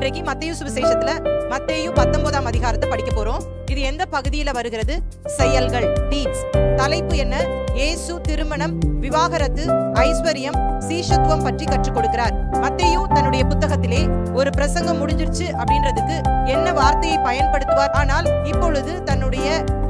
இன்றைக்கு மத்தேயு சுவிசேஷத்துல மத்தேயு 19ஆம் அதிகாரத்தை படிக்க போறோம். இது எந்த பகுதியில வருகிறது? செயல்கள், டீட்ஸ். தலைப்பு என்ன? இயேசு திருமணம், விவாகரத்து, ஐஸ்வர்யம், சீஷத்துவம் பற்றி கற்றுக் கொடுக்கிறார். மத்தேயு தன்னுடைய புத்தகத்திலே ஒரு பிரசங்கம் முடிஞ்சிருச்சு அப்படின்றதுக்கு என்ன வார்த்தையை பயன்படுத்துவார்? ஆனால் இப்பொழுது தன்னுடைய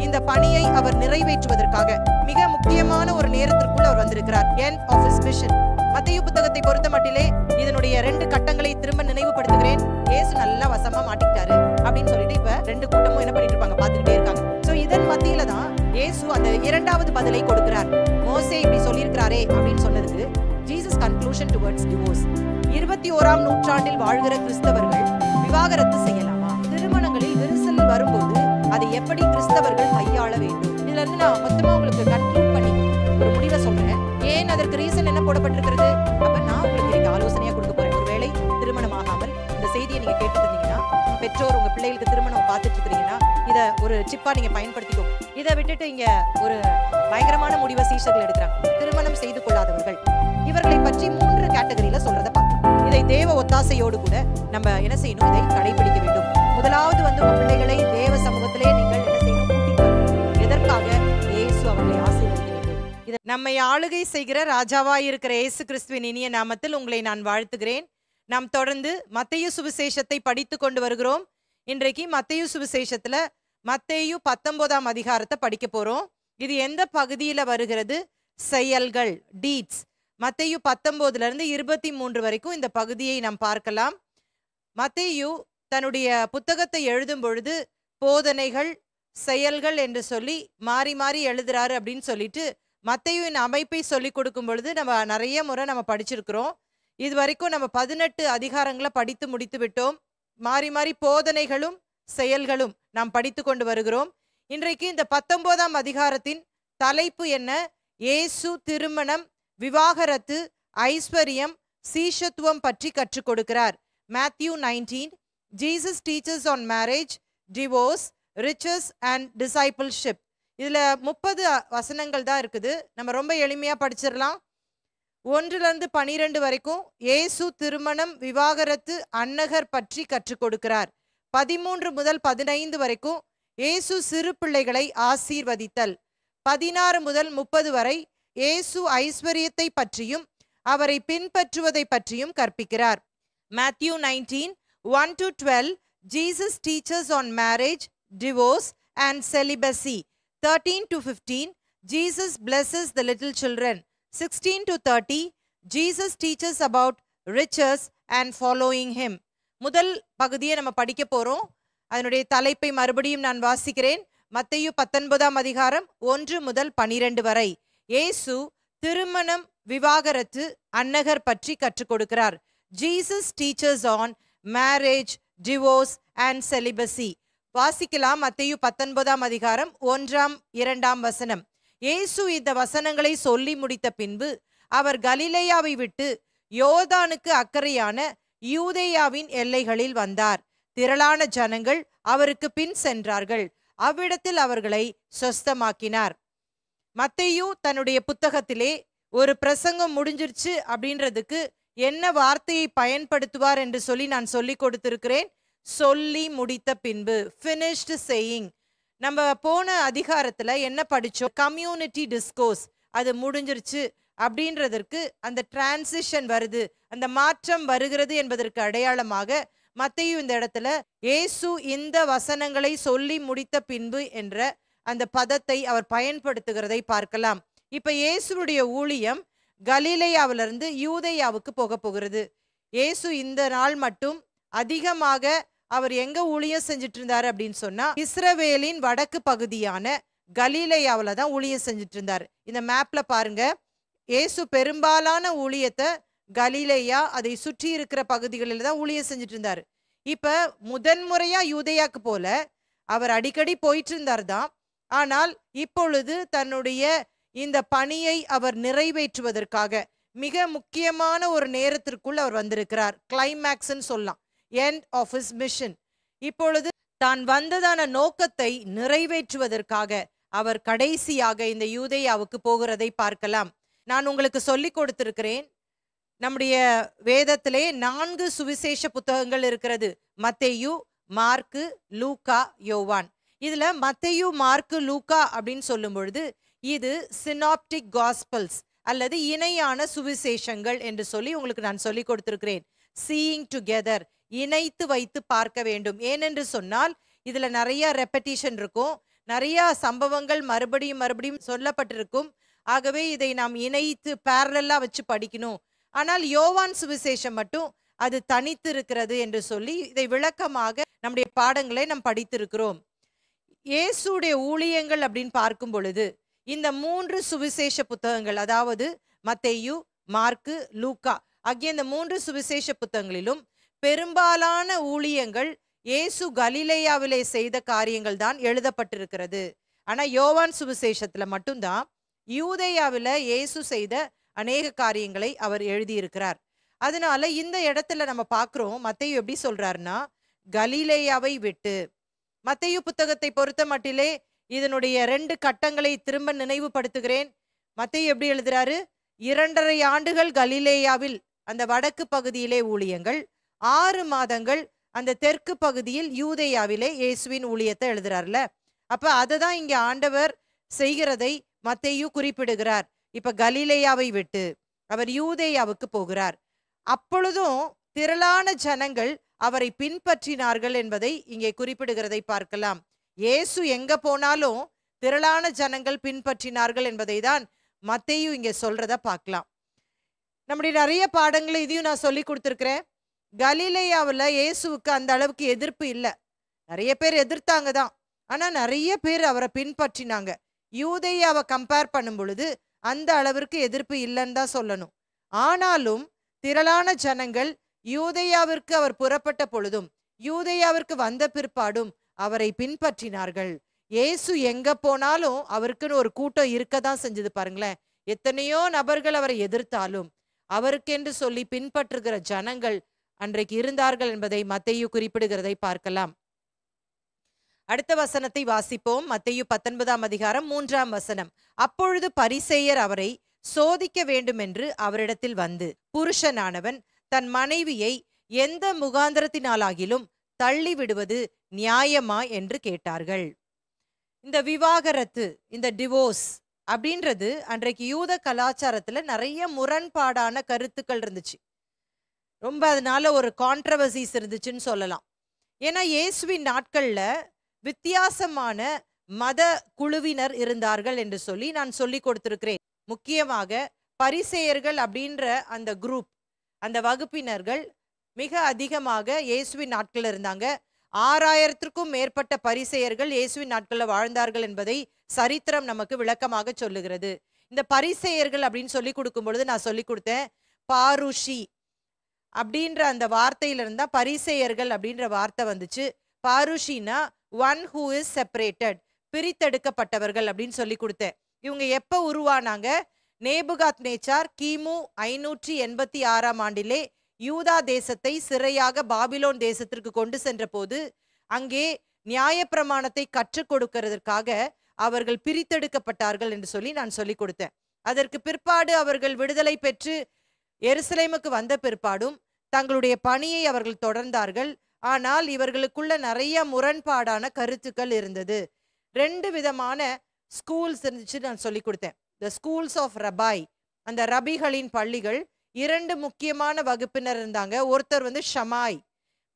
இந்த பணியை அவர் நிறைவேற்றுவதற்காக மிக முக்கியமான ஒரு நேரத்திற்குள் அவர் வந்திருக்கிறார். End of his mission. மத்தேயு புத்தகத்தை பொறுத்த மட்டிலே இதனுடைய 2 கட்டங்களை திரும்ப நினைவுபடுத்துகிறேன். இயேசு நல்லா வசமா மாட்டிக்கிட்டாரு அப்படின்னு சொல்லிட்டு இப்ப 2 கூட்டமும் என்ன பண்ணிட்டு இருப்பாங்க, பார்த்துக்கிட்டே இருக்காங்க. சோ இதன் மத்தியில தான் இயேசு அந்த 2வது பதிலை கொடுக்கிறார். மோசே இப்படி சொல்லியிருக்கிறாரே அப்படின்னு சொன்னதுக்கு ஜீசஸ் கன்க்ளூஷன் டுவர்ட்ஸ் டிவோர்ஸ். 21ஆம் நூற்றாண்டில் வாழ்கிற கிறிஸ்தவர்கள் விவாகரத்து செய்யலாமா? திருமணங்களில் விரிசல் வரும்போது அதை எப்படி கிறிஸ்தவர்கள் கையாள வேண்டும்? இதுல இருந்து நான் மொத்தமா உங்களுக்கு கன்க்ளூட் பண்ணி ஒரு முடிவை சொல்றேன். ஏன் அதற்கு ரீசன் என்ன போடப்பட்டிருக்கிறது? அப்ப நான் உங்களுக்கு இன்னைக்கு ஆலோசனையா கொடுக்க போறேன். ஒருவேளை திருமணம் ஆகாமல் இந்த செய்தியை நீங்க கேட்டுட்டு இருந்தீங்கன்னா, பெற்றோர் உங்க பிள்ளைகளுக்கு திருமணம் பார்த்துட்டு இருக்கீங்கன்னா, இத ஒரு சிப்பா நீங்க பயன்படுத்திக்கோங்க. இதை விட்டுட்டு இங்க ஒரு பயங்கரமான முடிவை சீஷர்கள் எடுக்கிறாங்க. திருமணம் செய்து கொள்ளாதவர்கள், இவர்களை பற்றி 3 கேட்டகரியில சொல்றத பார்க்கணும். இதை தேவ ஒத்தாசையோடு கூட நம்ம என்ன செய்யணும்? இதை கடைபிடிக்க வேண்டும். முதலாவது உங்க பிள்ளைகளை தேவ சமூகத்திலே நீங்கள் என்ன செய்யணும்? கூட்டிட்டு வரணும். எதற்காக? இயேசு அவர்களை ஆசீர்வதிக்க வேண்டும். இதை நம்மை ஆளுகை செய்கிற ராஜாவாய் இருக்கிற இயேசு கிறிஸ்துவின் இனிய நாமத்தில் உங்களை நான் வாழ்த்துகிறேன். நாம் தொடர்ந்து மத்தேயு சுவிசேஷத்தை படித்து கொண்டு வருகிறோம். இன்றைக்கு மத்தேயு சுவிசேஷத்துல மத்தேயு 19ஆம் அதிகாரத்தை படிக்க போறோம். இது எந்த பகுதியில வருகிறது? செயல்கள், டீட்ஸ். மத்தேயு 19ல இருந்து 23 வரைக்கும் இந்த பகுதியை நாம் பார்க்கலாம். மத்தேயு தன்னுடைய புத்தகத்தை எழுதும் பொழுது போதனைகள், செயல்கள் என்று சொல்லி மாறி மாறி எழுதுறாரு அப்படின்னு சொல்லிட்டு மத்தேயுவின் அமைப்பை சொல்லி கொடுக்கும் பொழுது நம்ம நிறைய முறை நம்ம படிச்சிருக்கிறோம். இது வரைக்கும் நம்ம 18 அதிகாரங்களை படித்து முடித்து விட்டோம். மாறி மாறி போதனைகளும் செயல்களும் நாம் படித்து கொண்டு வருகிறோம். இன்றைக்கு இந்த 19ஆம் அதிகாரத்தின் தலைப்பு என்ன? இயேசு திருமணம், விவாகரத்து, ஐஸ்வர்யம், சீஷத்துவம் பற்றி கற்றுக் கொடுக்கிறார். Matthew 19, Jesus teaches on marriage, divorce, riches and discipleship. இதுல 30 வசனங்கள் தான் இருக்குது. நம்ம ரொம்ப எளிமையா படிச்சிடலாம். 1ல இருந்து 12 வரைக்கும் இயேசு திருமணம், விவாகரத்து, அன்னகர் பற்றி கற்றுக் கொடுக்கிறார். 13 முதல் 15 வரைக்கும் இயேசு சிறு பிள்ளைகளை ஆசீர்வதித்தல். 16 முதல் 30 வரை இயேசு ஐஸ்வர்யத்தை பற்றியும் அவரை பின்பற்றுவதை பற்றியும் கற்பிக்கிறார். Matthew 19, 1 to 12, Jesus teaches on marriage, divorce and celibacy. 13 to 15, Jesus blesses the little children. 16 to 30, Jesus teaches about riches and following him. முதல் பகுதியை நம்ம படிக்க போறோம். அதனுடைய தலைப்பை மறுபடியும் நான் வாசிக்கிறேன். மத்தேயு 19ஆம் அதிகாரம் 1 முதல் 12 வரை இயேசு திருமணம், விவாகரத்து, அன்னகர் பற்றி கற்றுக் கொடுக்கிறார். Jesus teaches on marriage, divorce and celibacy. வாசிக்கலாம். மத்தேயு 19ஆம் அதிகாரம் 1, 2 வசனம். இயேசு இந்த வசனங்களை சொல்லி முடித்த பின்பு அவர் கலிலேயாவை விட்டு யோர்தானுக்கு அக்கறையான யூதேயாவின் எல்லைகளில் வந்தார். திரளான ஜனங்கள் அவருக்கு பின் சென்றார்கள். அவ்விடத்தில் அவர்களை சொஸ்தமாக்கினார். மத்தேயு தன்னுடைய புத்தகத்திலே ஒரு பிரசங்கம் முடிஞ்சிருச்சு அப்படின்றதுக்கு என்ன வார்த்தையை பயன்படுத்துவார் என்று சொல்லி நான் சொல்லி கொடுத்திருக்கிறேன். சொல்லி முடித்த பின்பு, finished saying. நம்ம போன அதிகாரத்துல என்ன படிச்சோம்? Community discourse. அது முடிஞ்சிருச்சு அப்படின்றதற்கு அந்த டிரான்சிஷன் வருது, அந்த மாற்றம் வருகிறது என்பதற்கு அடையாளமாக மத்தேயு இந்த இடத்துல இயேசு இந்த வசனங்களை சொல்லி முடித்த பின்பு என்ற அந்த பதத்தை அவர் பயன்படுத்துகிறதை பார்க்கலாம். இப்ப இயேசுடைய ஊழியம் கலிலேயாவிலிருந்து யூதேயாவுக்கு போக போகிறது. இயேசு இந்த நாள் மட்டும் அதிகமாக அவர் எங்க ஊழியம் செஞ்சுட்டு இருந்தாரு அப்படின்னு சொன்னா, இஸ்ரவேலின் வடக்கு பகுதியான கலிலேயாவில தான் ஊழியம் செஞ்சுட்டு இருந்தாரு. இந்த மேப்ல பாருங்க, இயேசு பெரும்பாலான ஊழியத்தை கலிலேயா, அதை சுற்றி இருக்கிற பகுதிகளில் தான் ஊழியம் செஞ்சுட்டு இருந்தாரு. இப்ப முதன்முறையா யூதேயாக்கு போல அவர் அடிக்கடி போயிட்டு இருந்தார் தான். ஆனால் இப்பொழுது தன்னுடைய இந்த பணியை அவர் நிறைவேற்றுவதற்காக மிக முக்கியமான ஒரு நேரத்திற்குள் அவர் வந்திருக்கிறார். கிளைமேக்ஸ்ன்னு சொல்லலாம். End of his mission. இப்பொழுது தான் வந்ததான நோக்கத்தை நிறைவேற்றுவதற்காக அவர் கடைசியாக இந்த யூதேயாவுக்கு போகிறதை பார்க்கலாம். நான் உங்களுக்கு சொல்லி கொடுத்திருக்கிறேன், நம்முடைய வேதத்திலே 4 சுவிசேஷ புத்தகங்கள் இருக்கிறது. மத்தேயு, மார்க்கு, லூக்கா, யோவான். இதுல மத்தேயு, மார்க்கு, லூக்கா அப்படின்னு சொல்லும் பொழுது இது சினாப்டிக் காஸ்பல்ஸ் அல்லது இணையான சுவிசேஷங்கள் என்று சொல்லி உங்களுக்கு நான் சொல்லி கொடுத்திருக்கிறேன். சீயிங் டுகெதர், இணைத்து வைத்து பார்க்க வேண்டும். ஏனென்று சொன்னால் இதுல நிறைய ரெப்படிஷன் இருக்கும், நிறைய சம்பவங்கள் மறுபடியும் மறுபடியும் சொல்லப்பட்டிருக்கும். ஆகவே இதை நாம் இணைத்து பேரலா வச்சு படிக்கணும். ஆனால் யோவான் சுவிசேஷம் மட்டும் அது தனித்து இருக்கிறது என்று சொல்லி இதை விளக்கமாக நம்முடைய பாடங்களை நாம் படித்திருக்கிறோம். இயேசுடைய ஊழியங்கள் அப்படின்னு பார்க்கும் பொழுது இந்த 3 சுவிசேஷ புத்தகங்கள், அதாவது மத்தேயு, மார்க்கு, லூக்கா ஆகிய இந்த 3 சுவிசேஷ புத்தகங்களிலும் பெரும்பாலான ஊழியங்கள் இயேசு கலிலேயாவிலே செய்த காரியங்கள் தான் எழுதப்பட்டிருக்கிறது. ஆனா யோவான் சுவிசேஷத்துல மட்டும்தான் யூதேயாவில இயேசு செய்த அநேக காரியங்களை அவர் எழுதியிருக்கிறார். அதனால இந்த இடத்துல நம்ம பார்க்கிறோம், மத்தேயு எப்படி சொல்றாருன்னா கலிலேயாவை விட்டு. மத்தேயு புத்தகத்தை பொறுத்த மட்டிலே இதனுடைய 2 கட்டங்களை திரும்ப நினைவுபடுத்துகிறேன். மத்தேயு எப்படி எழுதுறாரு? 2.5 ஆண்டுகள் கலிலேயாவில் அந்த வடக்கு பகுதியிலே ஊழியங்கள், 6 மாதங்கள் அந்த தெற்கு பகுதியில் யூதேயாவிலே இயேசுவின் ஊழியத்தை எழுதுறாருல. அப்ப அதை தான் இங்க ஆண்டவர் செய்கிறதை மத்தேயு குறிப்பிடுகிறார். இப்ப கலிலேயாவை விட்டு அவர் யூதேயாவுக்கு போகிறார். அப்பொழுதும் திரளான ஜனங்கள் அவரை பின்பற்றினார்கள் என்பதை இங்கே குறிப்பிடுகிறதை பார்க்கலாம். இயேசு எங்க போனாலும் திரளான ஜனங்கள் பின்பற்றினார்கள் என்பதை தான் மத்தேயு இங்க சொல்றத பார்க்கலாம். நம்முடைய நிறைய பாடங்களை இதையும் நான் சொல்லி கொடுத்துருக்கிறேன். கலிலேயாவில் இயேசுவுக்கு அந்த அளவுக்கு எதிர்ப்பு இல்லை. நிறைய பேர் எதிர்த்தாங்க தான், ஆனா நிறைய பேர் அவரை பின்பற்றினாங்க. யூதேயாவை கம்பேர் பண்ணும் பொழுது அந்த அளவிற்கு எதிர்ப்பு இல்லைன்னு தான் சொல்லணும். ஆனாலும் திரளான ஜனங்கள் யூதேயாவிற்கு அவர் புறப்பட்ட பொழுதும் யூதேயாவிற்கு வந்த பிற்பாடும் அவரை பின்பற்றினார்கள். இயேசு எங்க போனாலும் அவருக்குன்னு ஒரு கூட்டம் இருக்கதான் செஞ்சது. பாருங்களேன், எத்தனையோ நபர்கள் அவரை எதிர்த்தாலும் அவருக்கென்று சொல்லி பின்பற்றுகிற ஜனங்கள் அன்றைக்கு இருந்தார்கள் என்பதை மத்தேயு குறிப்பிடுகிறதை பார்க்கலாம். அடுத்த வசனத்தை வாசிப்போம். மத்தேயு 19ஆம் அதிகாரம் 3ஆம் வசனம். அப்பொழுது பரிசேயர் அவரை சோதிக்க வேண்டும் என்று அவரிடத்தில் வந்து, புருஷனானவன் தன் மனைவியை எந்த முகாந்திரத்தினாலாகிலும் தள்ளி விடுவது நியாயமா என்று கேட்டார்கள். இந்த விவாகரத்து, இந்த டிவோர்ஸ் அப்படின்றது அன்றைக்கு யூத கலாச்சாரத்துல நிறைய முரண்பாடான கருத்துக்கள் இருந்துச்சு. ரொம்ப அதனால ஒரு கான்ட்ரவர்சிஸ் இருந்துச்சுன்னு சொல்லலாம். ஏன்னா இயேசுவின் நாட்கள்ல வித்தியாசமான மத குழுவினர் இருந்தார்கள் என்று சொல்லி நான் சொல்லி கொடுத்திருக்கிறேன். முக்கியமாக பரிசேயர்கள் அப்படின்ற அந்த குரூப், அந்த வகுப்பினர்கள் மிக அதிகமாக இயேசுவின் நாட்கள் இருந்தாங்க. 6000த்திற்கும் மேற்பட்ட பரிசேயர்கள் இயேசுவின் நாட்களில் வாழ்ந்தார்கள் என்பதை சரித்திரம் நமக்கு விளக்கமாக சொல்லுகிறது. இந்த பரிசேயர்கள் அப்படின்னு சொல்லி கொடுக்கும் பொழுது நான் சொல்லி கொடுத்தேன், பாருஷி அப்படின்ற அந்த வார்த்தையிலிருந்தா பரிசேயர்கள் அப்படின்ற வார்த்தை வந்துச்சு. பாருஷினா ஒன் ஹூ இஸ் செப்பரேட்டட், பிரித்தெடுக்கப்பட்டவர்கள் அப்படின்னு சொல்லி கொடுத்தேன். இவங்க எப்ப உருவானாங்க? நேபுகாத் நேச்சார் கிமு 586ஆம் ஆண்டிலே யூதா தேசத்தை சிறையாக பாபிலோன் தேசத்திற்கு கொண்டு சென்ற போது அங்கே நியாயப்பிரமாணத்தை கற்றுக் கொடுக்கிறதற்காக அவர்கள் பிரித்தெடுக்கப்பட்டார்கள் என்று சொல்லி நான் சொல்லி கொடுத்தேன். அதற்கு பிற்பாடு அவர்கள் விடுதலை பெற்று எருசலேமுக்கு வந்த பிற்பாடும் தங்களுடைய பணியை அவர்கள் தொடர்ந்தார்கள். ஆனால் இவர்களுக்குள்ள நிறைய முரண்பாடான கருத்துக்கள் இருந்தது. 2 விதமான ஸ்கூல்ஸ் இருந்துச்சு நான் சொல்லி கொடுத்தேன். த ஸ்கூல்ஸ் ஆஃப் ரபாய், அந்த ரபிகளின் பள்ளிகள். 2 முக்கியமான வகுப்பினர் இருந்தாங்க. ஒருத்தர் வந்து ஷமாய்,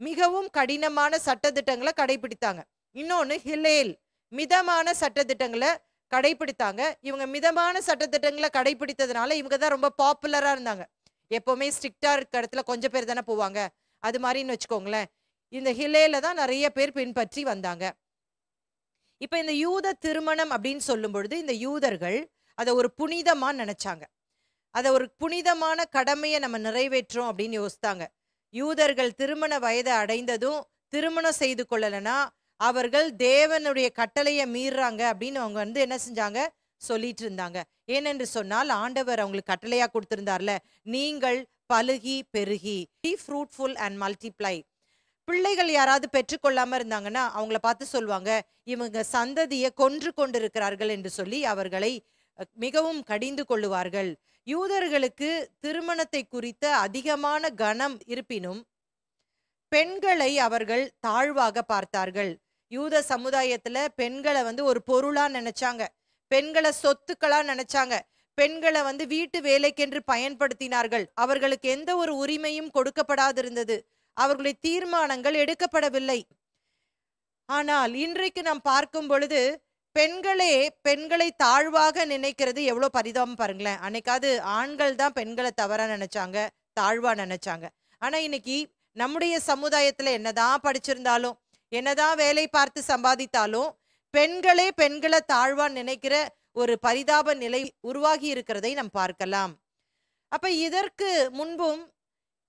மிகவும் கடினமான சட்டத்திட்டங்களை கடைபிடித்தாங்க. இன்னொன்னு ஹிலேல், மிதமான சட்டத்திட்டங்களை கடைபிடித்தாங்க. இவங்க மிதமான சட்டத்திட்டங்களை கடைபிடித்ததுனால இவங்க தான் ரொம்ப பாப்புலரா இருந்தாங்க. எப்பவுமே ஸ்ட்ரிக்டா இருக்க இடத்துல கொஞ்சம் பேர் தானே போவாங்க, அது மாதிரின்னு வச்சுக்கோங்களேன். இந்த ஹிலேல தான் நிறைய பேர் பின்பற்றி வந்தாங்க. இப்ப இந்த யூத திருமணம் அப்படின்னு சொல்லும் பொழுது இந்த யூதர்கள் அதை ஒரு புனிதமா நினைச்சாங்க. அதை ஒரு புனிதமான கடமையை நம்ம நிறைவேற்றோம் அப்படின்னு யோசித்தாங்க. யூதர்கள் திருமண வயதை அடைந்ததும் திருமணம் செய்து கொள்ளலைன்னா அவர்கள் தேவனுடைய கட்டளையை மீறாங்க அப்படின்னு அவங்க வந்து என்ன செஞ்சாங்க, சொல்லிட்டு இருந்தாங்க. ஏனென்று சொன்னால் ஆண்டவர் அவங்களுக்கு கட்டளையா கொடுத்திருந்தார்ல, நீங்கள் பலுகி பெருகி, பி ஃப்ரூட்ஃபுல் அண்ட் மல்டிப்ளை. பிள்ளைகள் யாராவது பெற்றுக்கொள்ளாம இருந்தாங்கன்னா அவங்கள பார்த்து சொல்லுவாங்க, இவங்க சந்ததியை கொன்று கொண்டிருக்கிறார்கள் என்று சொல்லி அவர்களை மிகவும் கடிந்து கொள்ளுவார்கள். யூதர்களுக்கு திருமணத்தை குறித்த அதிகமான கனம் இருப்பினும் பெண்களை அவர்கள் தாழ்வாக பார்த்தார்கள். யூத சமுதாயத்துல பெண்களை ஒரு பொருளா நினைச்சாங்க, பெண்களை சொத்துக்களா நினைச்சாங்க, பெண்களை வீட்டு வேலைக்கென்று பயன்படுத்தினார்கள். அவர்களுக்கு எந்த ஒரு உரிமையும் கொடுக்கப்படாதிருந்தது. அவர்களுடைய தீர்மானங்கள் எடுக்கப்படவில்லை. ஆனால் இன்றைக்கு நாம் பார்க்கும் பொழுது பெண்களை தாழ்வாக நினைக்கிறது எவ்வளவு பரிதாபம் பாருங்களேன். அன்னைக்காவது ஆண்கள் தான் பெண்களை தவறா நினைச்சாங்க, தாழ்வா நினைச்சாங்க. ஆனா இன்னைக்கு நம்முடைய சமுதாயத்துல என்னதான் படிச்சிருந்தாலும், என்னதான் வேலை பார்த்து சம்பாதித்தாலும் பெண்களை தாழ்வா நினைக்கிற ஒரு பரிதாப நிலை உருவாகி இருக்கிறதை நாம் பார்க்கலாம். அப்ப இதற்கு முன்பும்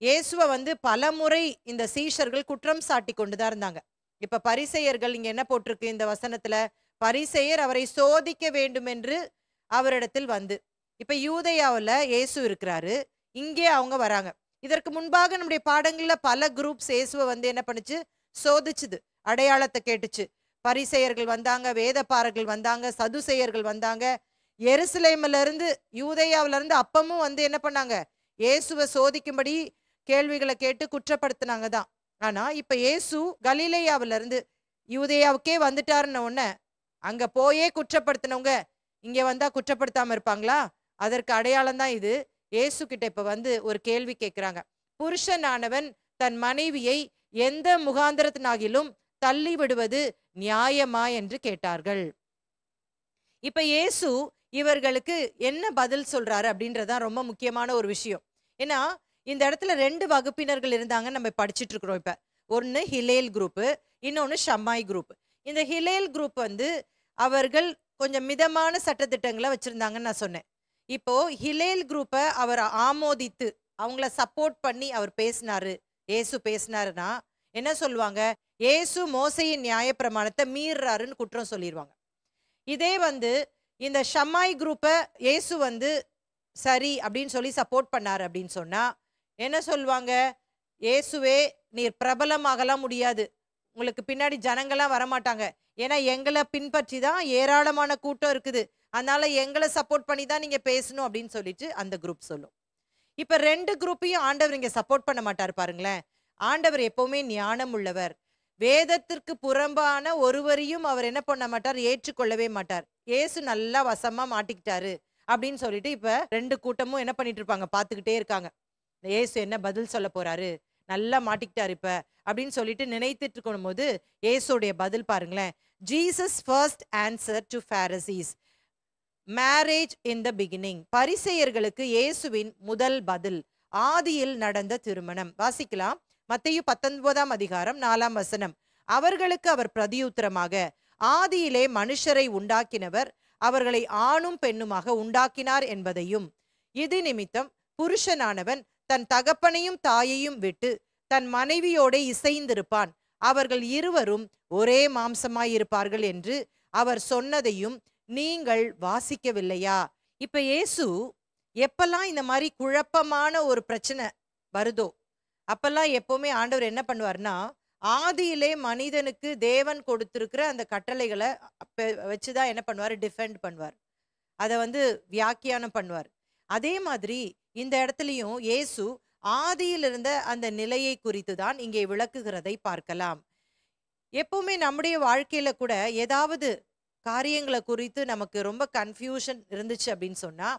இயேசுவை பல முறை இந்த சீஷர்கள் குற்றம் சாட்டி கொண்டுதான் இருந்தாங்க. இப்ப பரிசேயர்கள், இங்க என்ன போட்டிருக்கு இந்த வசனத்துல, பரிசேயர் அவரை சோதிக்க வேண்டும் என்று அவரிடத்தில் இப்ப யூதேயாவுல இயேசு இருக்கிறாரு, இங்கே அவங்க வராங்க. இதற்கு முன்பாக நம்முடைய பாடங்கள்ல பல குரூப்ஸ் இயேசுவை என்ன பண்ணுச்சு, சோதிச்சுது, அடையாளத்தை கேட்டுச்சு. பரிசேயர்கள் வந்தாங்க, வேதப்பாரர்கள் வந்தாங்க, சதுசேயர்கள் வந்தாங்க. எருசலேம்ல இருந்து யூதேயாவில இருந்து அப்பமும் என்ன பண்ணாங்க, இயேசுவை சோதிக்கும்படி கேள்விகளை கேட்டு குற்றப்படுத்தினாங்க தான். ஆனா இப்ப இயேசு கலிலேயாவில இருந்து யூதேயாவுக்கே வந்துட்டாருன்ன உடனே அங்க போயே குற்றப்படுத்தினவங்க இங்க வந்தா குற்றப்படுத்தாம இருப்பாங்களா? அதற்கு அடையாளம் தான் இது. இயேசு கிட்ட இப்ப ஒரு கேள்வி கேட்கிறாங்க. புருஷனானவன் தன் மனைவியை எந்த முகாந்திரத்தினாகிலும் தள்ளி விடுவது நியாயமா என்று கேட்டார்கள். இப்ப இயேசு இவர்களுக்கு என்ன பதில் சொல்றாரு அப்படின்றதான் ரொம்ப முக்கியமான ஒரு விஷயம். ஏன்னா இந்த இடத்துல 2 வகுப்பினர்கள் இருந்தாங்க, நம்ம படிச்சுட்டு இருக்கிறோம். இப்ப ஒன்னு ஹிலேல் குரூப், இன்னொன்னு ஷம்மாய் குரூப். இந்த ஹிலேல் குரூப் அவர்கள் கொஞ்சம் மிதமான சட்டத்திட்டங்களை வச்சிருந்தாங்கன்னு நான் சொன்னேன். இப்போ ஹிலேல் குரூப்பை அவர் ஆமோதித்து அவங்கள சப்போர்ட் பண்ணி அவர் பேசினாரு, இயேசு பேசினாருன்னா என்ன சொல்லுவாங்க, இயேசு மோசையின் நியாயப்பிரமாணத்தை மீறாருன்னு குற்றம் சொல்லிடுவாங்க. இதே இந்த ஷம்மாய் குரூப்பை இயேசு சரி அப்படின்னு சொல்லி சப்போர்ட் பண்ணாரு அப்படின்னு சொன்னா என்ன சொல்லுவாங்க, இயேசுவே நீர் பிரபலமாகலாம் முடியாது, உங்களுக்கு பின்னாடி ஜனங்கள்லாம் வரமாட்டாங்க, ஏன்னா எங்களை பின்பற்றி தான் ஏராளமான கூட்டம் இருக்குது, அதனால எங்களை சப்போர்ட் பண்ணி தான் நீங்க பேசணும் அப்படின்னு சொல்லிட்டு அந்த குரூப் சொல்லும். இப்ப 2 குரூப்பையும் ஆண்டவர் இங்க சப்போர்ட் பண்ண மாட்டார் பாருங்களேன். ஆண்டவர் எப்பவுமே ஞானம் உள்ளவர். வேதத்திற்கு புறம்பான ஒருவரையும் அவர் என்ன பண்ண மாட்டார், ஏற்றுக்கொள்ளவே மாட்டார். இயேசு நல்லா வசமா மாட்டிக்கிட்டாரு அப்படின்னு சொல்லிட்டு இப்ப 2 கூட்டமும் என்ன பண்ணிட்டு இருப்பாங்க, பார்த்துக்கிட்டே இருக்காங்க. இயேசு என்ன பதில் சொல்ல போறாரு, நல்லா மாட்டிக்கிட்டாரு இப்ப அப்படின்னு சொல்லிட்டு நினைத்துட்டு இருக்கும் போது இயேசுடைய பதில் பாருங்களேன். Jesus first answer to Pharisees, marriage in the beginning. பரிசேயர்களுக்கு இயேசுவின் முதல் பதில், ஆதியில் நடந்த திருமணம். வாசிக்கலாம், மத்தேயு 19ஆம் அதிகாரம் 4ஆம் வசனம். அவர்களுக்கு அவர் பிரதியுத்தரமாக, ஆதியிலே மனுஷரை உண்டாக்கினவர் அவர்களை ஆணும் பெண்ணுமாக உண்டாக்கினார் என்பதையும், இது நிமித்தம் புருஷனானவன் தன் தகப்பனையும் தாயையும் விட்டு தன் மனைவியோட இசைந்திருப்பான், அவர்கள் இருவரும் ஒரே மாம்சமாயிருப்பார்கள் என்று அவர் சொன்னதையும் நீங்கள் வாசிக்கவில்லையா? இப்ப இயேசு எப்பெல்லாம் இந்த மாதிரி குழப்பமான ஒரு பிரச்சனை வருதோ அப்பெல்லாம் எப்பவுமே ஆண்டவர் என்ன பண்ணுவார்னா, ஆதியிலே மனிதனுக்கு தேவன் கொடுத்திருக்கிற அந்த கட்டளைகளை வச்சுதான் என்ன பண்ணுவார், டிஃபெண்ட் பண்ணுவார், அதை வியாக்கியானம் பண்ணுவார். அதே மாதிரி இந்த இடத்துலயும் இயேசு ஆதியில் இருந்த அந்த நிலையை குறித்து தான் இங்கே விளக்குகிறதை பார்க்கலாம். எப்பவுமே நம்முடைய வாழ்க்கையில கூட ஏதாவது காரியங்களை குறித்து நமக்கு ரொம்ப கன்ஃபியூஷன் இருந்துச்சு அப்படின்னு சொன்னா,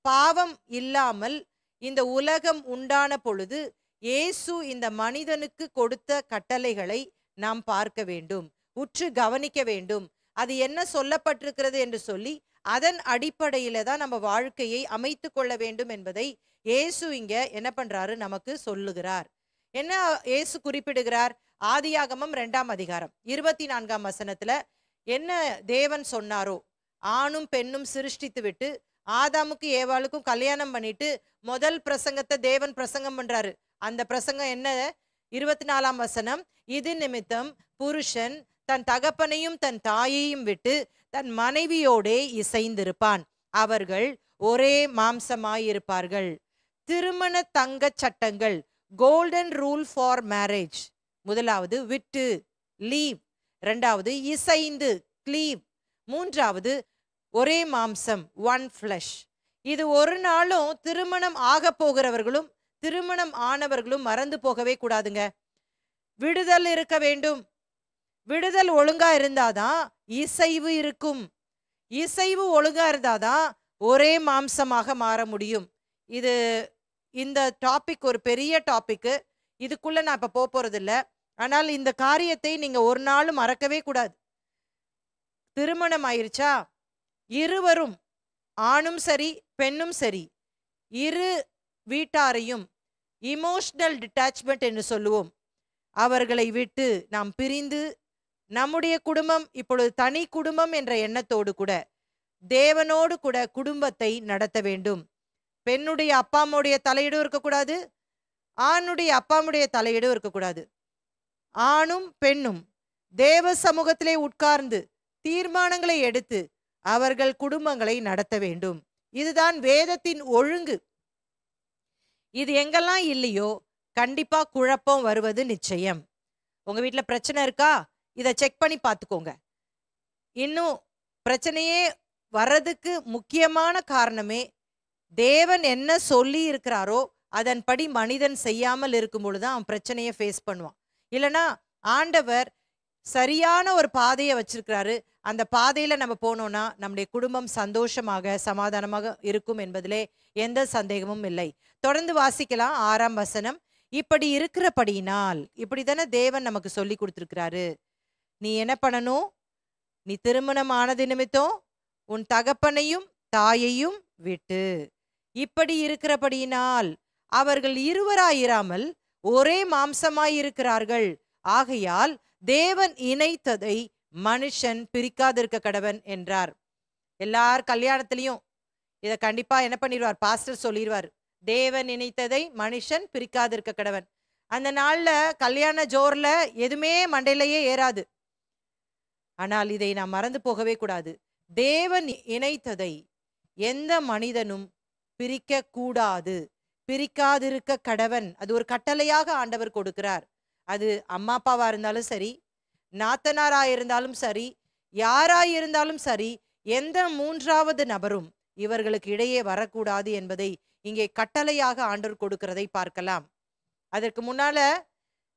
பாவம் இல்லாமல் இந்த உலகம் உண்டான பொழுது இயேசு இந்த மனிதனுக்கு கொடுத்த கட்டளைகளை நாம் பார்க்க வேண்டும், உற்று கவனிக்க வேண்டும், அது என்ன சொல்லப்பட்டிருக்கிறது என்று சொல்லி அதன் அடிப்படையில தான் நம்ம வாழ்க்கையை அமைத்து கொள்ள வேண்டும் என்பதை இயேசு இங்க என்ன பண்றாரு, நமக்கு சொல்லுகிறார். என்ன இயேசு குறிப்பிடுகிறார்? ஆதியாகமம் 2ஆம் அதிகாரம் 24ஆம் வசனத்துல என்ன தேவன் சொன்னாரோ, ஆணும் பெண்ணும் சிருஷ்டித்து விட்டு ஆதாமுக்கு ஏவாளுக்கும் கல்யாணம் பண்ணிட்டு முதல் பிரசங்கத்தை தேவன் பிரசங்கம் பண்றாரு. அந்த பிரசங்கம் என்ன? 24ஆம் வசனம், இது நிமித்தம் புருஷன் தன் தகப்பனையும் தன் தாயையும் விட்டு தன் மனைவியோடே இசைந்திருப்பான், அவர்கள் ஒரே மாம்சமாயிருப்பார்கள். திருமண தங்க சட்டங்கள், கோல்டன் ரூல் ஃபார் மேரேஜ். முதலாவது விட்டு, லீவ். இரண்டாவது இசைந்து, கிளீவ். மூன்றாவது ஒரே மாம்சம், ஒன் ஃப்ளஷ். இது ஒரு நாளும் திருமணம் ஆக போகிறவர்களும் திருமணம் ஆனவர்களும் மறந்து போகவே கூடாதுங்க. விடுதல் இருக்க வேண்டும். விடுதல் ஒழுங்கா இருந்தாதான் இசைவு இருக்கும். இசைவு ஒழுங்கா இருந்தாதான் ஒரே மாம்சமாக மாற முடியும். இது இந்த டாபிக் ஒரு பெரிய டாபிக். இதுக்குள்ள நான் இப்ப போறது இல்லை. ஆனால் இந்த காரியத்தை நீங்க ஒரு நாளும் மறக்கவே கூடாது. திருமணம் ஆயிருச்சா, இருவரும் ஆணும் சரி பெண்ணும் சரி இரு வீட்டாரையும் இமோஷனல் டிட்டாச்மெண்ட் என்று சொல்லுவோம், அவர்களை விட்டு நாம் பிரிந்து நம்முடைய குடும்பம் இப்பொழுது தனி குடும்பம் என்ற எண்ணத்தோடு கூட தேவனோடு கூட குடும்பத்தை நடத்த வேண்டும். பெண்ணுடைய அப்பா அம்மாவுடைய தலையீடும் இருக்கக்கூடாது, ஆணுடைய அப்பா அம்மாவுடைய தலையீடும் இருக்கக்கூடாது. ஆணும் பெண்ணும் தேவ சமூகத்திலே உட்கார்ந்து தீர்மானங்களை எடுத்து அவர்கள் குடும்பங்களை நடத்த வேண்டும். இதுதான் வேதத்தின் ஒழுங்கு. இது எங்கெல்லாம் இல்லையோ கண்டிப்பா குழப்பம் வருவது நிச்சயம். உங்க வீட்டுல பிரச்சனை இருக்கா, இதை செக் பண்ணி பார்த்துக்கோங்க. இன்னும் பிரச்சனையே வர்றதுக்கு முக்கியமான காரணமே தேவன் என்ன சொல்லி இருக்கிறாரோ அதன்படி மனிதன் செய்யாமல் இருக்கும் பொழுதுதான் அவன் பிரச்சனையை ஃபேஸ் பண்ணுவான். இல்லைன்னா ஆண்டவர் சரியான ஒரு பாதையை வச்சிருக்கிறாரு, அந்த பாதையில நம்ம போனோம்னா நம்முடைய குடும்பம் சந்தோஷமாக சமாதானமாக இருக்கும் என்பதிலே எந்த சந்தேகமும் இல்லை. தொடர்ந்து வாசிக்கலாம் 6ஆம் வசனம். இப்படி இருக்கிறபடியினால், இப்படிதானே தேவன் நமக்கு சொல்லி கொடுத்திருக்கிறாரு. நீ என்ன பண்ணணும்? நீ திருமணம் ஆனது நிமித்தம் உன் தகப்பனையும் தாயையும் விட்டு, இப்படி இருக்கிறபடியினால் அவர்கள் இருவராயிராமல் ஒரே மாம்சமாயிருக்கிறார்கள். ஆகையால் தேவன் இணைத்ததை மனுஷன் பிரிக்காதிருக்க கடவன் என்றார். எல்லார் கல்யாணத்திலையும் இதை கண்டிப்பா என்ன பண்ணிடுவார், பாஸ்டர் சொல்லிடுவார், தேவன் இணைத்ததை மனுஷன் பிரிக்காதிருக்க கடவன். அந்த நாள்ல கல்யாண ஜோர்ல எதுவுமே மண்டையிலேயே ஏறாது. ஆனால் இதை நாம் மறந்து போகவே கூடாது. தேவன் இணைத்ததை எந்த மனிதனும் பிரிக்க கூடாது, பிரிக்காதிருக்க கடவன். அது ஒரு கட்டளையாக ஆண்டவர் கொடுக்கிறார். அது அம்மா அப்பாவா இருந்தாலும் சரி, நாத்தனாரா இருந்தாலும் சரி, யாராயிருந்தாலும் சரி, எந்த மூன்றாவது நபரும் இவர்களுக்கு இடையே வரக்கூடாது என்பதை இங்கே கட்டளையாக ஆண்டவர் கொடுக்கிறதை பார்க்கலாம். அதற்கு முன்னால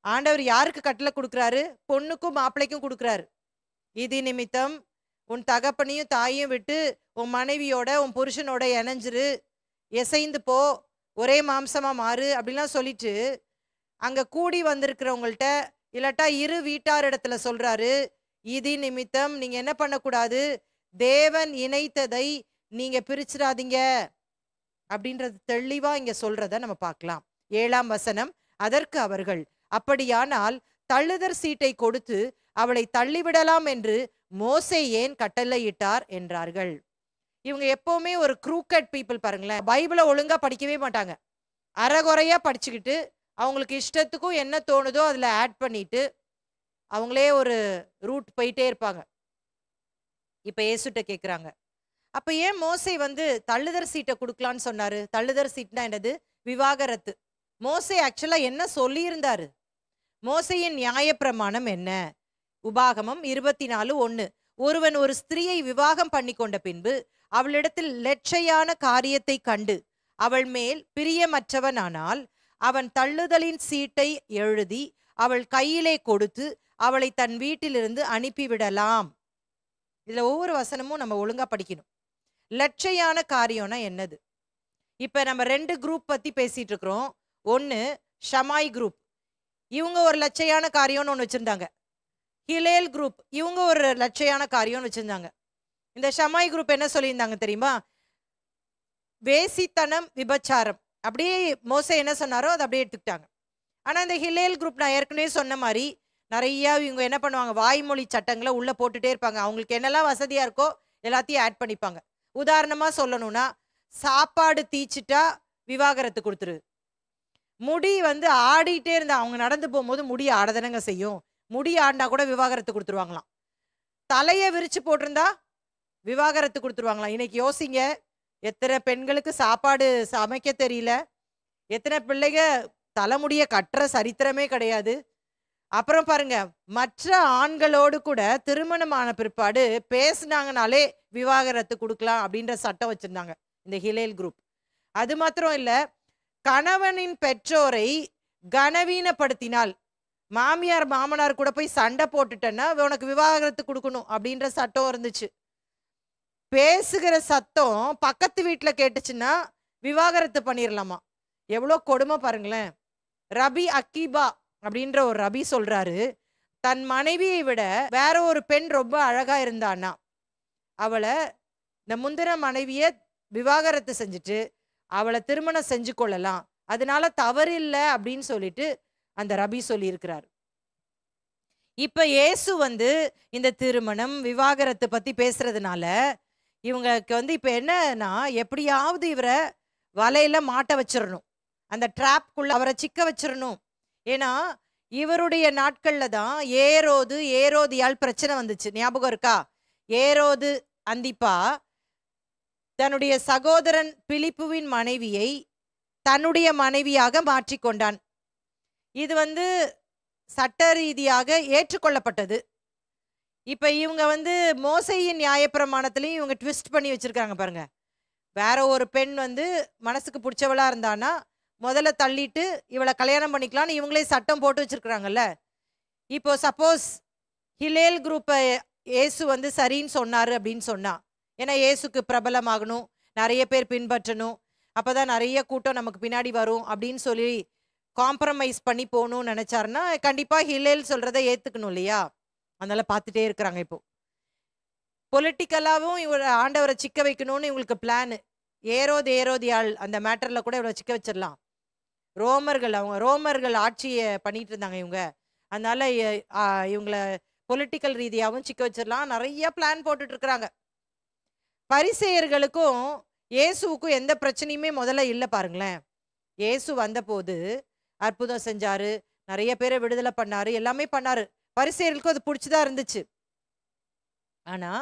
ஆண்டவர் யாருக்கு கட்டளை கொடுக்கிறாரு? பொண்ணுக்கும் மாப்பிள்ளைக்கும் கொடுக்கிறாரு. இது நிமித்தம் உன் தகப்பனையும் தாயையும் விட்டு உன் மனைவியோட உன் புருஷனோட இணைஞ்சிரு, எசைந்து போ, ஒரே மாம்சமா மாறு அப்படிலாம் சொல்லிட்டு அங்க கூடி வந்திருக்கிறவங்கள்ட்ட இல்லாட்டா இரு வீட்டார் இடத்துல சொல்றாரு, இது நிமித்தம் நீங்க என்ன பண்ணக்கூடாது, தேவன் இணைத்ததை நீங்க பிரிச்சிடாதீங்க அப்படின்றது தெளிவா இங்க சொல்றத நம்ம பார்க்கலாம். 7ஆம் வசனம். அதற்கு அவர்கள், அப்படியானால் தள்ளுதற் சீட்டை கொடுத்து அவளை தள்ளிவிடலாம் என்று மோசே ஏன் கட்டளையிட்டார் என்றார்கள். இவங்க எப்பவுமே ஒரு க்ரூக்கட் பீப்புள் பாருங்களேன். பைபிளை ஒழுங்கா படிக்கவே மாட்டாங்க. அறகுறையா படிச்சுக்கிட்டு அவங்களுக்கு இஷ்டத்துக்கும் என்ன தோணுதோ அதுல ஆட் பண்ணிட்டு அவங்களே ஒரு ரூட் போயிட்டே இருப்பாங்க. இப்ப இயேசுட்ட கேட்குறாங்க, அப்ப ஏன் மோசே தள்ளுதற் சீட்டை கொடுக்கலான்னு சொன்னாரு? தள்ளுதற் சீட்னா என்னது? விவாகரத்து. மோசே ஆக்சுவலா என்ன சொல்லியிருந்தாரு? மோசையின் நியாயப்பிரமாணம் என்ன? உபாகமம் 24:1. ஒருவன் ஒரு ஸ்திரீயை விவாகம் பண்ணி கொண்ட பின்பு அவளிடத்தில் லட்சையான காரியத்தை கண்டு அவள் மேல் பிரியமற்றவனானால் அவன் தள்ளுதலின் சீட்டை எழுதி அவள் கையிலே கொடுத்து அவளை தன் வீட்டிலிருந்து அனுப்பிவிடலாம். இதுல ஒவ்வொரு வசனமும் நம்ம ஒழுங்கா படிக்கணும். லட்சையான காரியம்னா என்னது? இப்ப நம்ம 2 குரூப் பத்தி பேசிட்டு இருக்கிறோம். ஒன்னு ஷமாய் குரூப், இவங்க ஒரு லட்சையான காரியம்னு ஒன்று வச்சிருந்தாங்க. ஹிலேல் குரூப், இவங்க ஒரு லட்சையான காரியம்னு வச்சிருந்தாங்க. இந்த ஷமாய் குரூப் என்ன சொல்லியிருந்தாங்க தெரியுமா? வேசித்தனம், விபச்சாரம். அப்படியே மோசே என்ன சொன்னாரோ அதை அப்படியே எடுத்துக்கிட்டாங்க. ஆனா இந்த ஹிலேல் குரூப் நான் ஏற்கனவே சொன்ன மாதிரி நிறைய இவங்க என்ன பண்ணுவாங்க, வாய்மொழி சட்டங்களை உள்ள போட்டுட்டே இருப்பாங்க. அவங்களுக்கு என்னெல்லாம் வசதியா இருக்கோ எல்லாத்தையும் ஆட் பண்ணிப்பாங்க. உதாரணமா சொல்லணும்னா, சாப்பாடு தீச்சிட்டா விவாகரத்து கொடுத்துரு. முடி ஆடிட்டே இருந்தா, அவங்க நடந்து போகும்போது முடி ஆடதானங்க செய்யும், முடி ஆடினா கூட விவாகரத்து கொடுத்துருவாங்களாம். தலையை விரிச்சு போட்டிருந்தா விவாகரத்து கொடுத்துருவாங்களாம். இன்னைக்கு யோசிங்க, எத்தனை பெண்களுக்கு சாப்பாடு சமைக்க தெரியல, எத்தனை பிள்ளைங்க தலைமுடிய கட்டுற சரித்திரமே கிடையாது. அப்புறம் பாருங்க, மற்ற ஆண்களோடு கூட திருமணமான பிற்பாடு பேசினாங்கனாலே விவாகரத்து கொடுக்கலாம் அப்படின்ற சட்டம் வச்சிருந்தாங்க இந்த ஹிலேல் குரூப். அது மாத்திரம் இல்ல, கணவனின் பெற்றோரை கனவீனப்படுத்தினால், மாமியார் மாமனார் கூட போய் சண்டை போட்டுட்டேன்னா உனக்கு விவாகரத்து கொடுக்கணும் அப்படின்ற சட்டம் இருந்துச்சு. பேசுகிற சத்தம் பக்கத்து வீட்டில் கேட்டுச்சுன்னா விவாகரத்து பண்ணிடலாமா. எவ்வளோ கொடுமை பாருங்களேன். ரபி அக்கீபா அப்படின்ற ஒரு ரபி சொல்றாரு, தன் மனைவியை விட வேற ஒரு பெண் ரொம்ப அழகா இருந்தான்னா அவளை, இந்த முந்தின மனைவியை விவாகரத்து செஞ்சுட்டு அவளை திருமணம் செஞ்சு கொள்ளலாம், அதனால தவறு இல்லை அப்படின்னு சொல்லிட்டு அந்த ரபி சொல்லி இருக்கிறார். இப்ப இயேசு இந்த திருமணம் விவாகரத்து பத்தி பேசுறதுனால இவங்களுக்கு இப்ப என்னன்னா, எப்படியாவது இவரை வலையில மாட்ட வச்சிடணும், அந்த ட்ராப்குள்ள அவரை சிக்க வச்சிடணும். ஏன்னா இவருடைய நாட்கள்ல தான் ஏரோதியால் பிரச்சனை வந்துச்சு. ஞாபகம் இருக்கா? ஏரோது அந்திப்பா தன்னுடைய சகோதரன் பிலிப்புவின் மனைவியை தன்னுடைய மனைவியாக மாற்றிக்கொண்டான். இது சட்ட ரீதியாக ஏற்றுக்கொள்ளப்பட்டது. இப்ப இவங்க மோசையின் நியாயப்பிரமாணத்திலையும் இவங்க ட்விஸ்ட் பண்ணி வச்சிருக்காங்க பாருங்க. வேற ஒரு பெண் மனசுக்கு பிடிச்சவளா இருந்தானா முதல்ல தள்ளிட்டு இவளை கல்யாணம் பண்ணிக்கலாம்னு இவங்களே சட்டம் போட்டு வச்சிருக்கிறாங்கல்ல. இப்போ சப்போஸ் ஹிலேல் குரூப்பை இயேசு சரின்னு சொன்னாரு அப்படின்னு சொன்னா, ஏன்னா இயேசுக்கு பிரபலமாகணும், நிறைய பேர் பின்பற்றணும், அப்பதான் நிறைய கூட்டம் நமக்கு பின்னாடி வரும் அப்படின்னு சொல்லி காம்ப்ரமைஸ் பண்ணி போகணும்னு நினைச்சாருன்னா கண்டிப்பா ஹிலேல் சொல்றதை ஏத்துக்கணும் இல்லையா? அதனால பார்த்துட்டே இருக்கிறாங்க. இப்போ பொலிட்டிக்கலாவும் இவர் ஆண்டவரை சிக்க வைக்கணும்னு இவங்களுக்கு பிளான். ஏரோதியாள் அந்த மேட்டர்ல கூட இவரை சிக்க வச்சிடலாம். ரோமர்கள் ஆட்சியை பண்ணிட்டு இருந்தாங்க இவங்க, அதனால இவங்களை பொலிட்டிக்கல் ரீதியாகவும் சிக்க வச்சிடலாம். நிறைய பிளான் போட்டுட்டு இருக்கிறாங்க. பரிசேயர்களுக்கும் இயேசுவுக்கும் எந்த பிரச்சனையுமே முதல்ல இல்லை பாருங்களேன். இயேசு வந்தபோது அற்புதம் செஞ்சாரு, நிறைய பேரை விடுதலை பண்ணாரு, எல்லாமே பண்ணாரு. பரிசேயர்களுக்கும் அது பிடிச்சுதான் இருந்துச்சு. ஆனா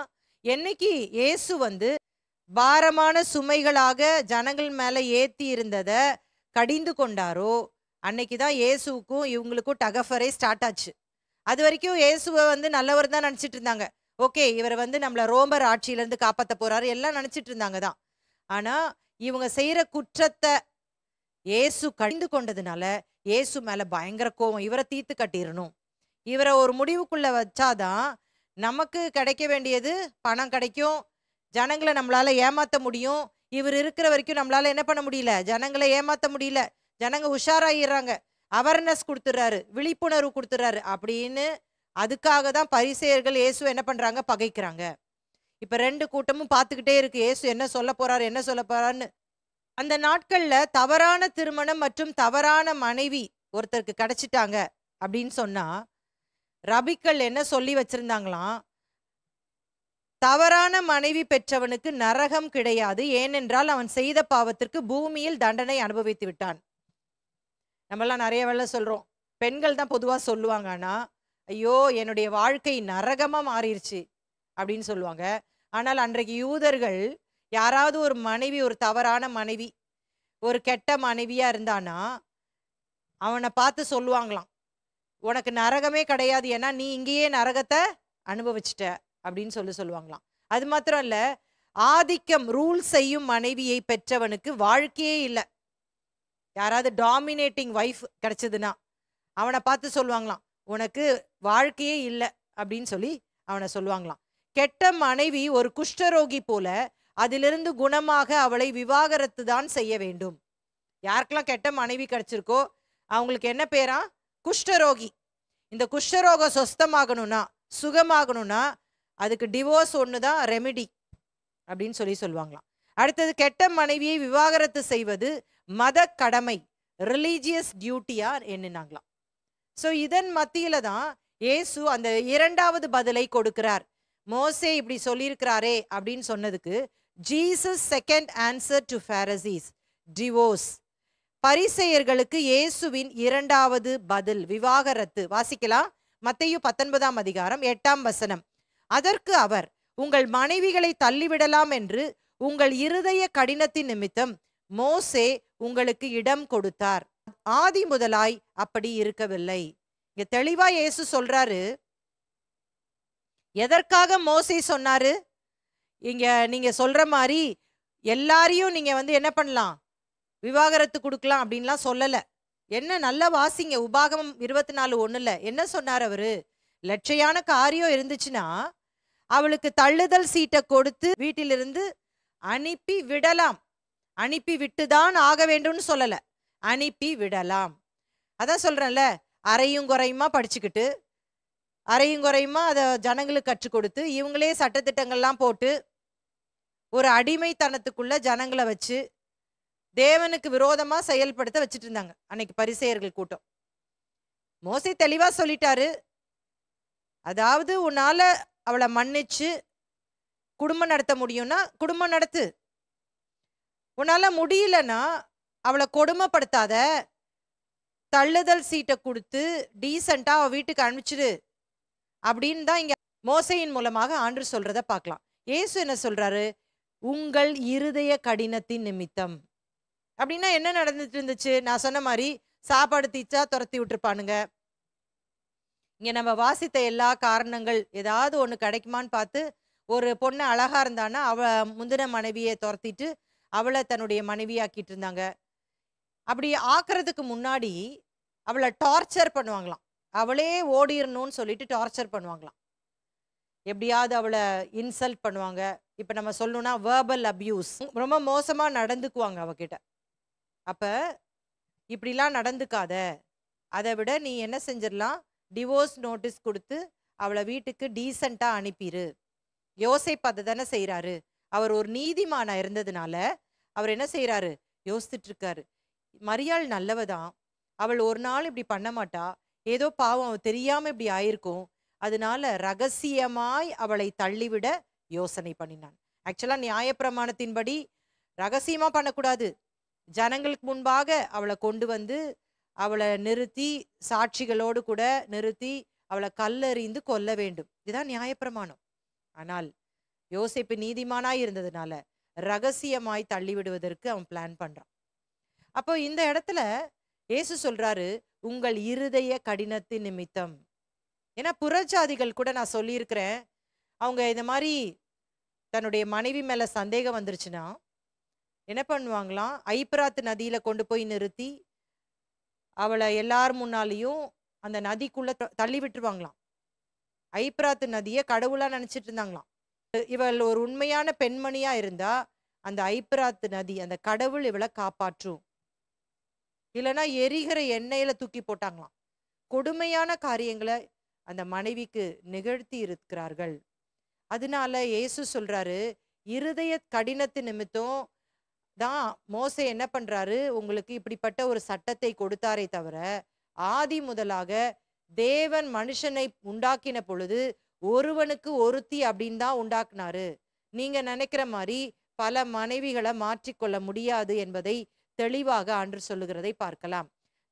என்னைக்கு இயேசு பாரமான சுமைகளாக ஜனங்கள் மேல ஏத்தி இருந்தத கடிந்து கொண்டாரோ அன்னைக்குதான் இயேசுவுக்கும் இவங்களுக்கும் டகஃபரே ஸ்டார்ட் ஆச்சு. அது வரைக்கும் இயேசுவை நல்லவர் தான் நினைச்சிட்டு இருந்தாங்க. ஓகே, இவர் நம்மள ரோமர் ஆட்சியில இருந்து காப்பாத்த போறாரு எல்லாம் நினைச்சிட்டு இருந்தாங்க தான். ஆனா இவங்க செய்யற குற்றத்தை இயேசு கடிந்து கொண்டதுனால இயேசு மேல பயங்கர கோவம். இவரை தீர்த்து கட்டிடணும், இவரை ஒரு முடிவுக்குள்ள வச்சாதான் நமக்கு கிடைக்க வேண்டியது பணம் கிடைக்கும், ஜனங்களை நம்மளால ஏமாத்த முடியும். இவர் இருக்கிற வரைக்கும் நம்மளால என்ன பண்ண முடியல, ஜனங்களை ஏமாத்த முடியல. ஜனங்க உஷாராயிடுறாங்க, அவேர்னஸ் கொடுத்துறாரு, விழிப்புணர்வு கொடுத்துறாரு அப்படின்னு. அதுக்காக தான் பரிசேயர்கள் இயேசு என்ன பண்றாங்க, பகைக்கிறாங்க. இப்ப ரெண்டு கூட்டமும் பார்த்துக்கிட்டே இருக்கு, இயேசு என்ன சொல்ல போறாருன்னு. அந்த நாட்கள்ல தவறான திருமணம் மற்றும் தவறான மனைவி ஒருத்தருக்கு கிடைச்சிட்டாங்க அப்படின்னு சொன்னா ரபிக்கள் என்ன சொல்லி வச்சிருந்தாங்களாம், தவறான மனைவி பெற்றவனுக்கு நரகம் கிடையாது, ஏனென்றால் அவன் செய்த பாவத்திற்கு பூமியில் தண்டனை அனுபவித்து விட்டான். நம்மளாம் நிறைய வேலை சொல்றோம், பெண்கள் தான் பொதுவா சொல்லுவாங்க. ஆனா ஐயோ என்னுடைய வாழ்க்கை நரகமா மாறிடுச்சு அப்படின்னு சொல்லுவாங்க. ஆனால் அன்றைக்கு யூதர்கள் யாராவது ஒரு மனைவி, ஒரு தவறான மனைவி, ஒரு கெட்ட மனைவியா இருந்தானா அவனை பார்த்து சொல்லுவாங்களாம், உனக்கு நரகமே கிடையாது, ஏன்னா நீ இங்கேயே நரகத்தை அனுபவிச்சிட்ட அப்படின்னு சொல்லுவாங்களாம். அது மாத்திரம் இல்ல, ஆதிக்கம் ரூல் செய்யும் மனைவியை பெற்றவனுக்கு வாழ்க்கையே இல்லை. யாராவது டாமினேட்டிங் வைஃப் கிடைச்சதுன்னா அவனை பார்த்து சொல்லுவாங்களாம், உனக்கு வாழ்க்கையே இல்லை அப்படின்னு சொல்லி அவனை சொல்லுவாங்களாம். கெட்ட மனைவி ஒரு குஷ்டரோகி போல, அதிலிருந்து குணமாக அவளை விவாகரத்து தான் செய்ய வேண்டும். யாருக்கெல்லாம் கெட்ட மனைவி கிடைச்சிருக்கோ அவங்களுக்கு என்ன பேரா, குஷ்டரோகி. இந்த குஷ்டரோகம் சொஸ்தமாகணும்னா, சுகமாகணும்னா அதுக்கு டிவோர்ஸ் ஒண்ணுதான் ரெமிடி அப்படின்னு சொல்லுவாங்களாம். அடுத்தது, கெட்ட மனைவியை விவாகரத்து செய்வது மத கடமை, ரிலீஜியஸ் டியூட்டியா எண்ணினாங்களாம். ஸோ இதன் மத்தியில தான் இயேசு அந்த இரண்டாவது பதிலை கொடுக்கிறார். மோசே இப்படி சொல்லியிருக்கிறாரே அப்படின்னு சொன்னதுக்கு Jesus second answer to Pharisees, divorce. பரிசேயர்களுக்கு இயேசுவின் இரண்டாவது பதில் விவாகரத்து. வாசிக்கலாம், மத்தேயு 19ஆம் அதிகாரம் 8ஆம் வசனம். அதற்கு அவர், உங்கள் மனைவிகளை தள்ளிவிடலாம் என்று உங்கள் இருதய கடினத்தின் நிமித்தம் மோசே உங்களுக்கு இடம் கொடுத்தார், ஆதி முதலாய் அப்படி இருக்கவில்லை. இங்க தெளிவா இயேசு சொல்றாரு. எதற்காக மோசே சொன்னாரு? இங்க நீங்க சொல்ற மாதிரி எல்லாரையும் நீங்க என்ன பண்ணலாம், விவாகரத்து கொடுக்கலாம் அப்படின்லாம் சொல்லல. என்ன நல்லா வாசிங்க, உபாகமம் 24:1 என்ன சொன்னார் அவரு? லட்சையான காரியம் இருந்துச்சுன்னா அவளுக்கு தள்ளுதல் சீட்டை கொடுத்து வீட்டிலிருந்து அனுப்பி விடலாம். அனுப்பி விட்டுதான் ஆக வேண்டும்னு சொல்லல, அனுப்பி விடலாம். அதான் சொல்றேன்ல, அரையும் குறையுமா படிச்சுக்கிட்டு அரையும் குறையுமா அதை ஜனங்களுக்கு கற்றுக் கொடுத்து இவங்களே சட்டத்திட்டங்கள்லாம் போட்டு ஒரு அடிமைத்தனத்துக்குள்ள ஜனங்களை வச்சு தேவனுக்கு விரோதமா செயல்படுத்த வச்சுட்டு இருந்தாங்க அன்னைக்கு பரிசேயர்கள் கூட்டம். மோசே தெளிவா சொல்லிட்டாரு, அதாவது உன்னால அவளை மன்னிச்சு குடும்பம் நடத்த முடியும்னா குடும்பம் நடத்து, உன்னால முடியலன்னா அவளை கொடுமைப்படுத்தாத, தள்ளுதல் சீட்டை கொடுத்து டீசெண்டா அவ வீட்டுக்கு அனுப்பிச்சிடு அப்படின்னு தான் இங்க மோசையின் மூலமாக ஆண்டவர் சொல்றத பார்க்கலாம். இயேசு என்ன சொல்றாரு? உங்கள் இருதய கடினத்தின் நிமித்தம். அப்படின்னா என்ன நடந்துட்டு இருந்துச்சு? நான் சொன்ன மாதிரி சாப்பாடு தீச்சா துரத்தி விட்டுருப்பானுங்க. இங்க நம்ம வாசித்த எல்லா காரணங்கள் ஏதாவது ஒண்ணு கிடைக்குமான்னு பார்த்து ஒரு பொண்ணு அழகா இருந்தான்னா அவ முந்தின மனைவியை துரத்திட்டு அவளை தன்னுடைய மனைவியாக்கிட்டு இருந்தாங்க. அப்படி ஆக்குறதுக்கு முன்னாடி அவளை டார்ச்சர் பண்ணுவாங்களாம். அவளே ஓடிரணும்னு சொல்லிட்டு டார்ச்சர் பண்ணுவாங்களாம். எப்படியாவது அவளை இன்சல்ட் பண்ணுவாங்க. இப்ப நம்ம சொல்லணும்னா வேர்பல் அபியூஸ், ரொம்ப மோசமா நடந்துக்குவாங்க அவகிட்ட. அப்ப இப்படிலாம் நடந்துக்காத, அதை விட நீ என்ன செஞ்சிடலாம், டிவோர்ஸ் நோட்டீஸ் கொடுத்து அவளை வீட்டுக்கு டீசெண்டா அனுப்பிடு. யோசேப்பு அதை தானே செய்யறாரு. அவர் ஒரு நீதிமானா இருந்ததுனால அவர் என்ன செய்யறாரு, யோசிச்சுட்டு இருக்காரு. மரியாள் நல்லவதான், அவள் ஒரு நாள் இப்படி பண்ண மாட்டா, ஏதோ பாவம் அவ தெரியாம இப்படி ஆயிருக்கும், அதனால ரகசியமாய் அவளை தள்ளிவிட யோசனை பண்ணினான். ஆக்சுவலா நியாயப்பிரமாணத்தின்படி ரகசியமா பண்ணக்கூடாது, ஜனங்களுக்கு முன்பாக அவளை கொண்டு வந்து அவளை நிறுத்தி சாட்சிகளோடு கூட நிறுத்தி அவளை கல்லெறிந்து கொல்ல வேண்டும். இதுதான் நியாயப்பிரமாணம். ஆனால் யோசேப்பு நீதிமானாய் இருந்ததுனால ரகசியமாய் தள்ளி விடுவதற்கு அவன் பிளான் பண்றான். அப்போ இந்த இடத்துல இயேசு சொல்றாரு, உங்கள் இருதய கடினத்தின் நிமித்தம். ஏன்னா புறஜாதிகள் கூட நான் சொல்லியிருக்கிறேன், அவங்க இந்த மாதிரி தன்னுடைய மனைவி மேல சந்தேகம் வந்துருச்சுன்னா என்ன பண்ணுவாங்களாம், ஐப்பிராத்து நதியில கொண்டு போய் நிறுத்தி அவளை எல்லார் முன்னாலையும் அந்த நதிக்குள்ள தள்ளி விட்டுருவாங்களாம். ஐப்பிராத்து நதியை கடவுளா நினைச்சிட்டு இருந்தாங்களாம். இவள் ஒரு உண்மையான பெண்மணியா இருந்தா அந்த ஐப்பிராத்து நதி, அந்த கடவுள் இவளை காப்பாற்றும். இல்லைன்னா எரிகிற எண்ணெயில தூக்கி போட்டாங்களாம். கொடுமையான காரியங்களை அந்த மனைவிக்கு நிகழ்த்தி இருக்கிறார்கள். அதனால இயேசு சொல்றாரு, இருதய கடினத்து நிமித்தம் தான் மோசே என்ன பண்றாரு, உங்களுக்கு இப்படிப்பட்ட ஒரு சட்டத்தை கொடுத்தாரே தவிர ஆதி முதலாக தேவன் மனுஷனை உண்டாக்கின பொழுது ஒருவனுக்கு ஒருத்தி அப்படின்னு தான் உண்டாக்குனாரு. நீங்க நினைக்கிற மாதிரி பல மனைவிகளை மாற்றிக்கொள்ள முடியாது என்பதை தெளிவாக ஆண்டவர் சொல்லுகிறதை பார்க்கலாம்.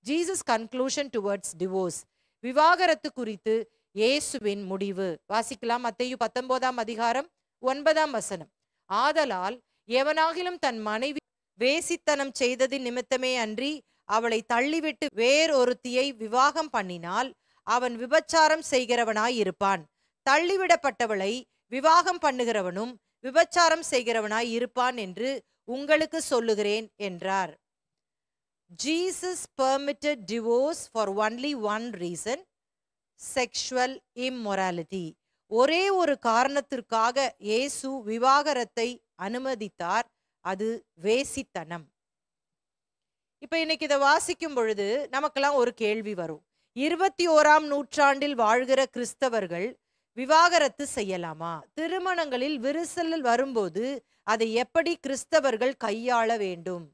ஜீசஸ் கன்க்ளூஷன் டுவர்ட்ஸ் டிவோர்ஸ், விவாகரத்து குறித்து இயேசுவின் முடிவு வாசிக்கலாம். மத்தேயு 19:9. ஆதலால் எவனாகிலும் தன் மனைவி வேசித்தனம் செய்ததின் நிமித்தமே அன்றி அவளை தள்ளிவிட்டு வேறொருத்தியை விவாகம் பண்ணினால் அவன் விபச்சாரம் செய்கிறவனாய் இருப்பான். தள்ளிவிடப்பட்டவளை விவாகம் பண்ணுகிறவனும் விபச்சாரம் செய்கிறவனாய் இருப்பான் என்று உங்களுக்கு சொல்லுகிறேன் என்றார். Jesus permitted divorce for only one reason, sexual immorality. ஒரே ஒரு காரணத்திற்காக இயேசு விவாகரத்தை அனுமதித்தார், அது வேசித்தனம். இப்ப இன்னைக்கு இதை வாசிக்கும் பொழுது நமக்கெல்லாம் ஒரு கேள்வி வரும், 21ஆம் நூற்றாண்டில் வாழ்கிற கிறிஸ்தவர்கள் விவாகரத்து செய்யலாமா? திருமணங்களில் விரிசல் வரும்போது அதை எப்படி கிறிஸ்தவர்கள் கையாள வேண்டும்?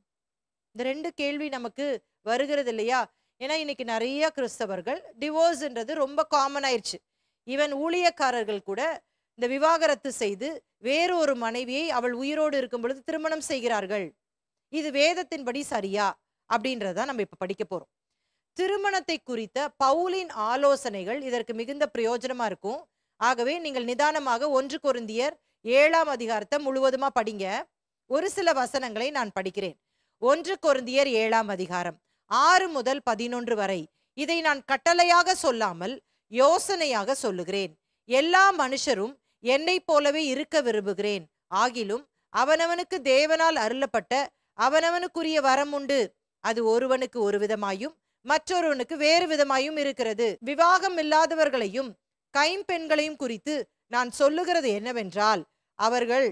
இந்த ரெண்டு கேள்வி நமக்கு வருகிறது இல்லையா? ஏன்னா இன்னைக்கு நிறைய கிறிஸ்தவர்கள் டிவோர்ஸ்ன்றது ரொம்ப காமன் ஆயிடுச்சு. ஈவன் ஊழியக்காரர்கள் கூட இந்த விவாகரத்து செய்து வேறொரு மனைவியை அவள் உயிரோடு இருக்கும் பொழுது திருமணம் செய்கிறார்கள். இது வேதத்தின்படி சரியா அப்படின்றத நம்ம இப்ப படிக்க போறோம். திருமணத்தை குறித்த பவுலின் ஆலோசனைகள் இதற்கு மிகுந்த பிரயோஜனமா இருக்கும். ஆகவே நீங்கள் நிதானமாக 1 கொரிந்தியர் 7ஆம் அதிகாரத்தை முழுவதுமா படிங்க. ஒரு சில வசனங்களை நான் படிக்கிறேன். 1 கொரிந்தியர் 7ஆம் அதிகாரம் 6 முதல் 11 வரை. இதை நான் கட்டளையாக சொல்லாமல் யோசனையாக சொல்லுகிறேன். எல்லா மனுஷரும் என்னை போலவே இருக்க விரும்புகிறேன். ஆகிலும் அவனவனுக்கு தேவனால் அருளப்பட்ட அவனவனுக்குரிய வரம் உண்டு. அது ஒருவனுக்கு ஒரு விதமாயும் மற்றொருவனுக்கு வேறு விதமாயும் இருக்கிறது. விவாகம் இல்லாதவர்களையும் கைம்பெண்களையும் குறித்து நான் சொல்லுகிறது என்னவென்றால், அவர்கள்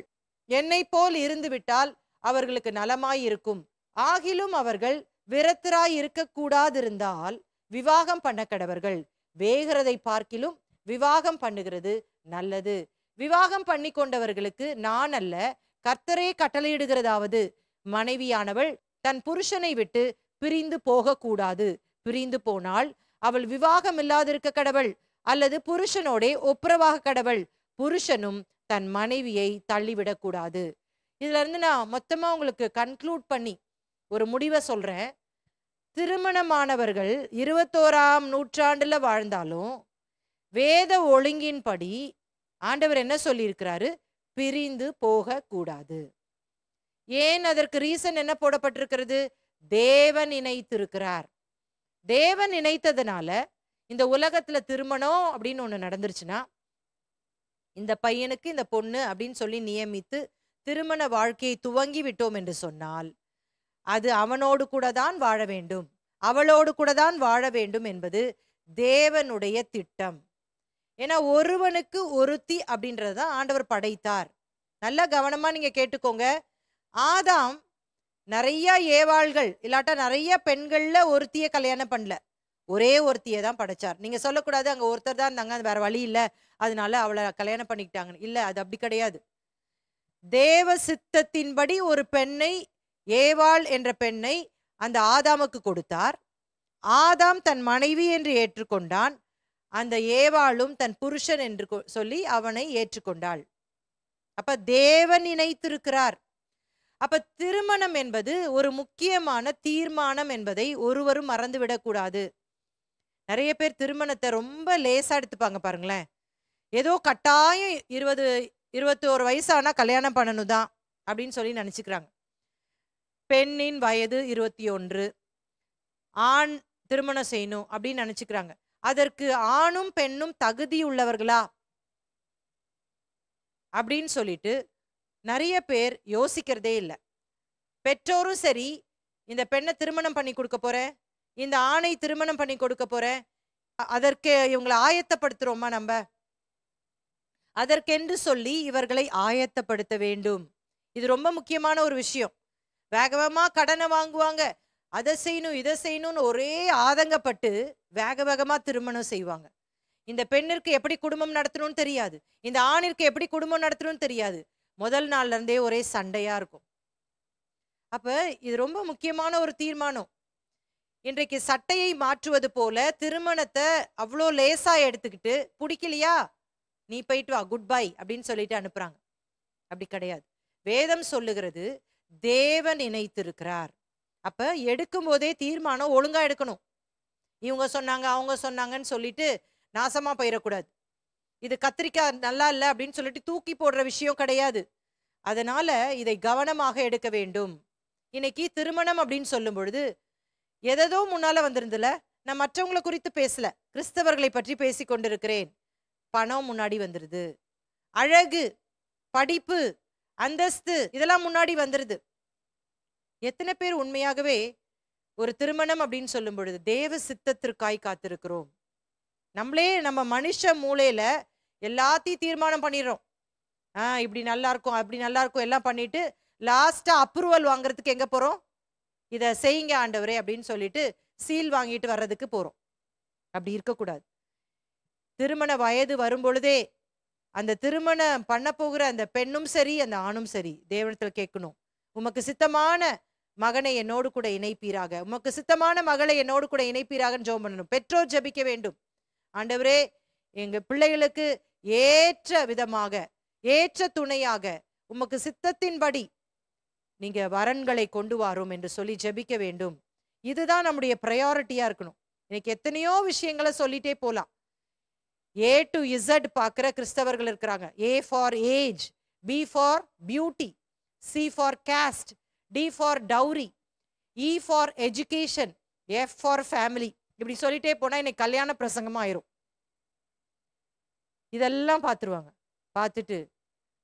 என்னை போல் இருந்துவிட்டால் அவர்களுக்கு நலமாயிருக்கும். ஆகிலும் அவர்கள் விரத்தராய் இருக்கக்கூடாதிருந்தால் விவாகம் பண்ண கடவர்கள். வேகிறதை பார்க்கிலும் விவாகம் பண்ணுகிறது நல்லது. விவாகம் பண்ணி கொண்டவர்களுக்கு நான் அல்ல, கர்த்தரே கட்டளையிடுகிறதாவது, மனைவியானவள் தன் புருஷனை விட்டு பிரிந்து போகக்கூடாது. பிரிந்து போனால் அவள் விவாகம் இல்லாதிருக்க கடவள், அல்லது புருஷனோடே ஒப்புரவாக கடவள். புருஷனும் தன் மனைவியை தள்ளிவிடக்கூடாது. இதுல இருந்து நான் மொத்தமா உங்களுக்கு கன்க்ளூட் பண்ணி ஒரு முடிவை சொல்றேன். திருமணமானவர்கள் 21ஆம் நூற்றாண்டுல வாழ்ந்தாலும் வேத ஒழுங்கின்படி ஆண்டவர் என்ன சொல்லியிருக்கிறாரு? பிரிந்து போக கூடாது. ஏன்? அதற்கு ரீசன் என்ன போடப்பட்டிருக்கிறது? தேவன் இணைத்திருக்கிறார். தேவன் இணைத்ததுனால இந்த உலகத்துல திருமணம் அப்படின்னு ஒண்ணு நடந்துருச்சுன்னா, இந்த பையனுக்கு இந்த பொண்ணு அப்படின்னு சொல்லி நியமித்து திருமண வாழ்க்கையை துவங்கி விட்டோம் என்று சொன்னால், அது அவனோடு கூட தான் வாழ வேண்டும், அவளோடு கூட தான் வாழ வேண்டும் என்பது தேவனுடைய திட்டம். ஏன்னா ஒருவனுக்கு ஒருத்தி அப்படின்றதான் ஆண்டவர் படைத்தார். நல்லா கவனமா நீங்க கேட்டுக்கோங்க. ஆதாம் நிறைய ஏவாள்கள் இல்லாட்டா நிறைய பெண்கள்ல ஒருத்திய கல்யாணம் பண்ணல, ஒரே ஒருத்தியை தான் படைச்சார். நீங்க சொல்லக்கூடாது அங்க ஒருத்தர் தான் இருந்தாங்க, அது வேற வழி இல்லை, அதனால அவளை கல்யாணம் பண்ணிக்கிட்டாங்க. இல்ல, அது அப்படி கிடையாது. தேவ சித்தத்தின்படி ஒரு பெண்ணை, ஏவாள் என்ற பெண்ணை அந்த ஆதாமுக்கு கொடுத்தார். ஆதாம் தன் மனைவி என்று ஏற்றுக்கொண்டான். அந்த ஏவாளும் தன் புருஷன் என்று சொல்லி அவனை ஏற்றுக்கொண்டாள். அப்ப தேவன் இணைத்திருக்கிறார். அப்ப திருமணம் என்பது ஒரு முக்கியமான தீர்மானம் என்பதை ஒருவரும் மறந்துவிடக்கூடாது. நிறைய பேர் திருமணத்தை ரொம்ப லேசா எடுத்துப்பாங்க பாருங்களேன். ஏதோ கட்டாயம் 20-21 வயசானா கல்யாணம் பண்ணணும் தான் அப்படின்னு சொல்லி நினைச்சுக்கிறாங்க. பெண்ணின் வயது 21, ஆண் திருமணம் செய்யணும் அப்படின்னு நினைச்சுக்கிறாங்க. அதற்கு ஆணும் பெண்ணும் தகுதி உள்ளவர்களா அப்படின்னு சொல்லிட்டு நிறைய பேர் யோசிக்கிறதே இல்லை. பெற்றோரும் சரி, இந்த பெண்ணை திருமணம் பண்ணி கொடுக்க போறேன், இந்த ஆணை திருமணம் பண்ணி கொடுக்க போறேன், அதற்கு இவங்களை ஆயத்தப்படுத்துறோமா? நம்ம அதற்கென்று சொல்லி இவர்களை ஆயத்தப்படுத்த வேண்டும். இது ரொம்ப முக்கியமான ஒரு விஷயம். வேகமா கடனை வாங்குவாங்க, அதை செய்யணும் இதை செய்யணும்னு ஒரே ஆதங்கப்பட்டு வேக வேகமா திருமணம் செய்வாங்க. இந்த பெண்ணிற்கு எப்படி குடும்பம் நடத்தணும்னு தெரியாது, இந்த ஆணிற்கு எப்படி குடும்பம் நடத்தணும்னு தெரியாது. முதல் நாள்ல இருந்தே ஒரே சண்டையா இருக்கும். அப்ப இது ரொம்ப முக்கியமான ஒரு தீர்மானம். இன்றைக்கு சட்டையை மாற்றுவது போல திருமணத்தை அவ்வளோ லேசா எடுத்துக்கிட்டு, பிடிக்கலையா நீ போயிட்டு வா, குட் பை அப்படின்னு சொல்லிட்டு அனுப்புறாங்க. அப்படி கிடையாது. வேதம் சொல்லுகிறது தேவன் இணைத்திருக்கிறார். அப்ப எடுக்கும் போதே தீர்மானம் ஒழுங்கா எடுக்கணும். இவங்க சொன்னாங்க அவங்க சொன்னாங்கன்னு சொல்லிட்டு நாசமா போயிடக்கூடாது. இது கத்திரிக்காய் நல்லா இல்லை அப்படின்னு சொல்லிட்டு தூக்கி போடுற விஷயம் கிடையாது. அதனால இதை கவனமாக எடுக்க வேண்டும். இன்னைக்கு திருமணம் அப்படின்னு சொல்லும் பொழுது எதோ முன்னால வந்திருந்துல, நான் மற்றவங்களை குறித்து பேசல, கிறிஸ்தவர்களை பற்றி பேசி கொண்டிருக்கிறேன். பணம் முன்னாடி வந்துருது, அழகு, படிப்பு, அந்தஸ்து இதெல்லாம் முன்னாடி வந்துருது. எத்தனை பேர் உண்மையாகவே ஒரு திருமணம் அப்படின்னு சொல்லும் பொழுது தேவ சித்தத்திற்காய் காத்திருக்கிறோம்? நம்மளே நம்ம மனுஷ மூளையில எல்லாத்தையும் தீர்மானம் பண்ணிடுறோம். இப்படி நல்லா இருக்கும் அப்படி நல்லா இருக்கும் எல்லாம் பண்ணிட்டு லாஸ்டா அப்ரூவல் வாங்குறதுக்கு எங்க போறோம்? இதை செய்யுங்க ஆண்டவரே அப்படின்னு சொல்லிட்டு சீல் வாங்கிட்டு வர்றதுக்கு போறோம். அப்படி இருக்கக்கூடாது. திருமண வயது வரும் பொழுதே அந்த திருமணம் பண்ண போகிற அந்த பெண்ணும் சரி அந்த ஆணும் சரி தேவனிடத்தில் கேட்கணும், உமக்கு சித்தமான மகனை என்னோடு கூட இணைப்பீராக, உமக்கு சித்தமான மகளை என்னோடு கூட இணைப்பீராகன்னு ஜெபம் பண்ணணும். பெற்றோர் ஜெபிக்க வேண்டும். ஆண்டவரே எங்க பிள்ளைகளுக்கு ஏற்ற விதமாக ஏற்ற துணையாக உமக்கு சித்தத்தின்படி நீங்க வரன்களை கொண்டு வாரும் என்று சொல்லி ஜெபிக்க வேண்டும். இதுதான் நம்முடைய ப்ரையாரிட்டியா இருக்கணும். இன்னைக்கு எத்தனையோ விஷயங்களை சொல்லிட்டே போலாம். A to Z பார்க்கிற கிறிஸ்தவர்கள் இருக்கிறாங்க. A for age, B for beauty, C for cost, D for dowry, E for education, F for family. இப்படி சொல்லிட்டே போனா இன்னைக்கு கல்யாண பிரசங்கமா ஆயிரும். இதெல்லாம் பார்த்துருவாங்க. பார்த்துட்டு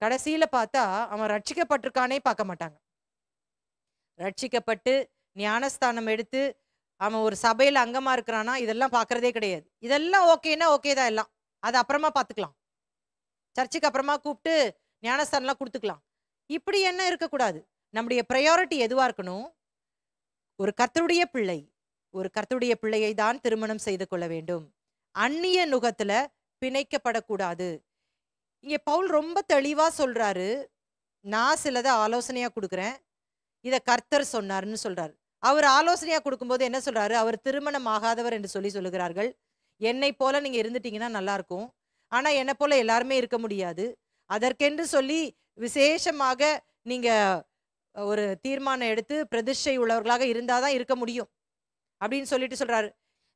கடைசியில பார்த்தா அவன் ரட்சிக்கப்பட்டிருக்கானே பார்க்க மாட்டாங்க. ரட்சிக்கப்பட்டு ஞானஸ்தானம் எடுத்து அவன் ஒரு சபையில அங்கமா இருக்கிறானா இதெல்லாம் பார்க்கறதே கிடையாது. இதெல்லாம் ஓகேன்னா ஓகே தான் எல்லாம். அது அப்புறமா பார்த்துக்கலாம். சர்ச்சுக்கு அப்புறமா கூப்பிட்டு ஞானஸ்தானம்லாம் கொடுத்துக்கலாம். இப்படி என்ன இருக்கக்கூடாது. நம்முடைய ப்ரையாரிட்டி எதுவா இருக்கணும்? ஒரு கர்த்தருடைய பிள்ளை, ஒரு கர்த்தருடைய பிள்ளையை தான் திருமணம் செய்து கொள்ள வேண்டும். அந்நிய நுகத்துல பிணைக்கப்படக்கூடாது. இங்க பவுல் ரொம்ப தெளிவா சொல்றாரு. நான் சிலதை ஆலோசனையா கொடுக்குறேன், இத கர்த்தர் சொன்னாருன்னு சொல்றாரு. அவர் ஆலோசனையா கொடுக்கும்போது என்ன சொல்றாரு? அவர் திருமணம் ஆகாதவர் என்று சொல்லுகிறார்கள். என்னை போல நீங்க இருந்துட்டீங்கன்னா நல்லா இருக்கும். ஆனா என்னை போல எல்லாருமே இருக்க முடியாது. அதற்கென்று சொல்லி விசேஷமாக நீங்க ஒரு தீர்மானம் எடுத்து பிரதிஷ்டை உள்ளவர்களாக இருந்தாதான் இருக்க முடியும் அப்படின்னு சொல்லிட்டு சொல்றாரு.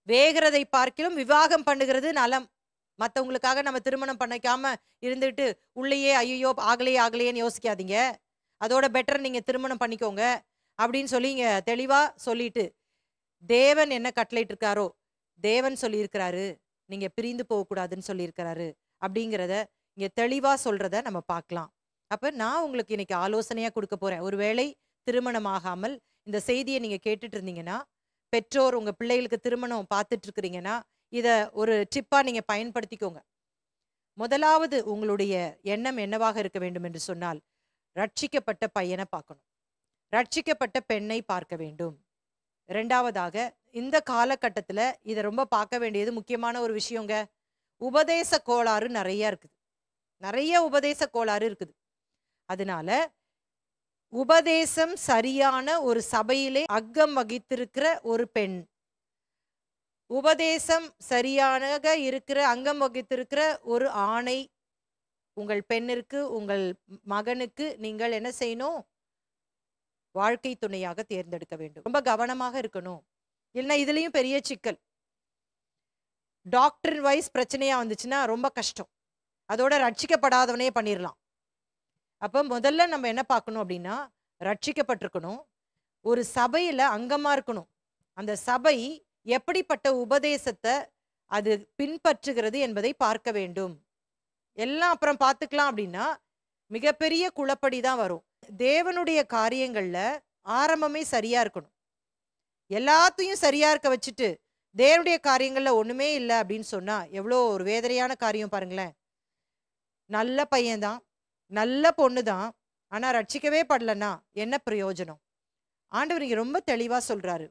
வேகிறதை பார்க்கிலும் விவாகம் பண்ணுகிறது நலம். மற்றவங்களுக்காக நம்ம திருமணம் பண்ணிக்காம இருந்துட்டு உள்ளேயே ஐயோ ஆகலையேன்னு யோசிக்காதீங்க. அதோட பெட்டர் நீங்க திருமணம் பண்ணிக்கோங்க அப்படின்னு சொல்லி இங்க தெளிவா சொல்லிட்டு, தேவன் என்ன கட்டளையிட்டு இருக்காரோ, தேவன் சொல்லியிருக்கிறாரு நீங்க பிரிந்து போகக்கூடாதுன்னு சொல்லியிருக்கிறாரு அப்படிங்கிறத இங்க தெளிவா சொல்றத நம்ம பார்க்கலாம். அப்ப நான் உங்களுக்கு இன்னைக்கு ஆலோசனையா கொடுக்க போறேன். ஒருவேளை திருமணம் ஆகாமல் இந்த செய்தியை நீங்க கேட்டுட்டு இருந்தீங்கன்னா, பெற்றோர் உங்க பிள்ளைகளுக்கு திருமணம் பார்த்துட்டு இருக்கிறீங்கன்னா, இத ஒரு டிப்பா நீங்க பயன்படுத்திக்கோங்க. முதலாவது உங்களுடைய எண்ணம் என்னவாக இருக்க வேண்டும் என்று சொன்னால், ரட்சிக்கப்பட்ட பையனை பார்க்கணும், ரட்சிக்கப்பட்ட பெண்ணை பார்க்க வேண்டும். இரண்டாவதாக இந்த காலகட்டத்துல இதை ரொம்ப பார்க்க வேண்டியது முக்கியமான ஒரு விஷயங்க. உபதேச கோளாறு நிறைய இருக்குது, நிறைய உபதேச கோளாறு இருக்குது. அதனால உபதேசம் சரியான ஒரு சபையிலே அங்கம் வகித்திருக்கிற ஒரு பெண், உபதேசம் சரியாக இருக்கிற அங்கம் வகித்திருக்கிற ஒரு ஆணை உங்கள் பெண்ணிற்கு, உங்கள் மகனுக்கு நீங்கள் என்ன செய்யணும்? வாழ்க்கை துணையாக தேர்ந்தெடுக்க வேண்டும். ரொம்ப கவனமாக இருக்கணும். இல்லைன்னா இதுலயும் பெரிய சிக்கல். டாக்டர் வைஸ் பிரச்சனையா வந்துச்சுன்னா ரொம்ப கஷ்டம். அதோட ரட்சிக்கப்படாதவனே பண்ணிடலாம். அப்ப முதல்ல நம்ம என்ன பார்க்கணும் அப்படின்னா, ரட்சிக்கப்பட்டிருக்கணும், ஒரு சபையில அங்கமா இருக்கணும். அந்த சபை எப்படிப்பட்ட உபதேசத்தை அது பின்பற்றுகிறது என்பதை பார்க்க வேண்டும். எல்லாம் அப்புறம் பார்த்துக்கலாம் அப்படின்னா மிகப்பெரிய குழப்படி தான் வரும். தேவனுடைய காரியங்கள்ல ஆரம்பமே சரியா இருக்கணும். எல்லாத்தையும் சரியா இருக்க வச்சுட்டு தேவனுடைய காரியங்கள்ல ஒண்ணுமே இல்லை அப்படின்னு சொன்னா எவ்வளோ ஒரு வேதனையான காரியம் பாருங்களேன். நல்ல பையன்தான், நல்ல பொண்ணு தான், ஆனா ரட்சிக்கவே படலன்னா என்ன பிரயோஜனம்? ஆண்டவர் இங்க ரொம்ப தெளிவா சொல்றாரு,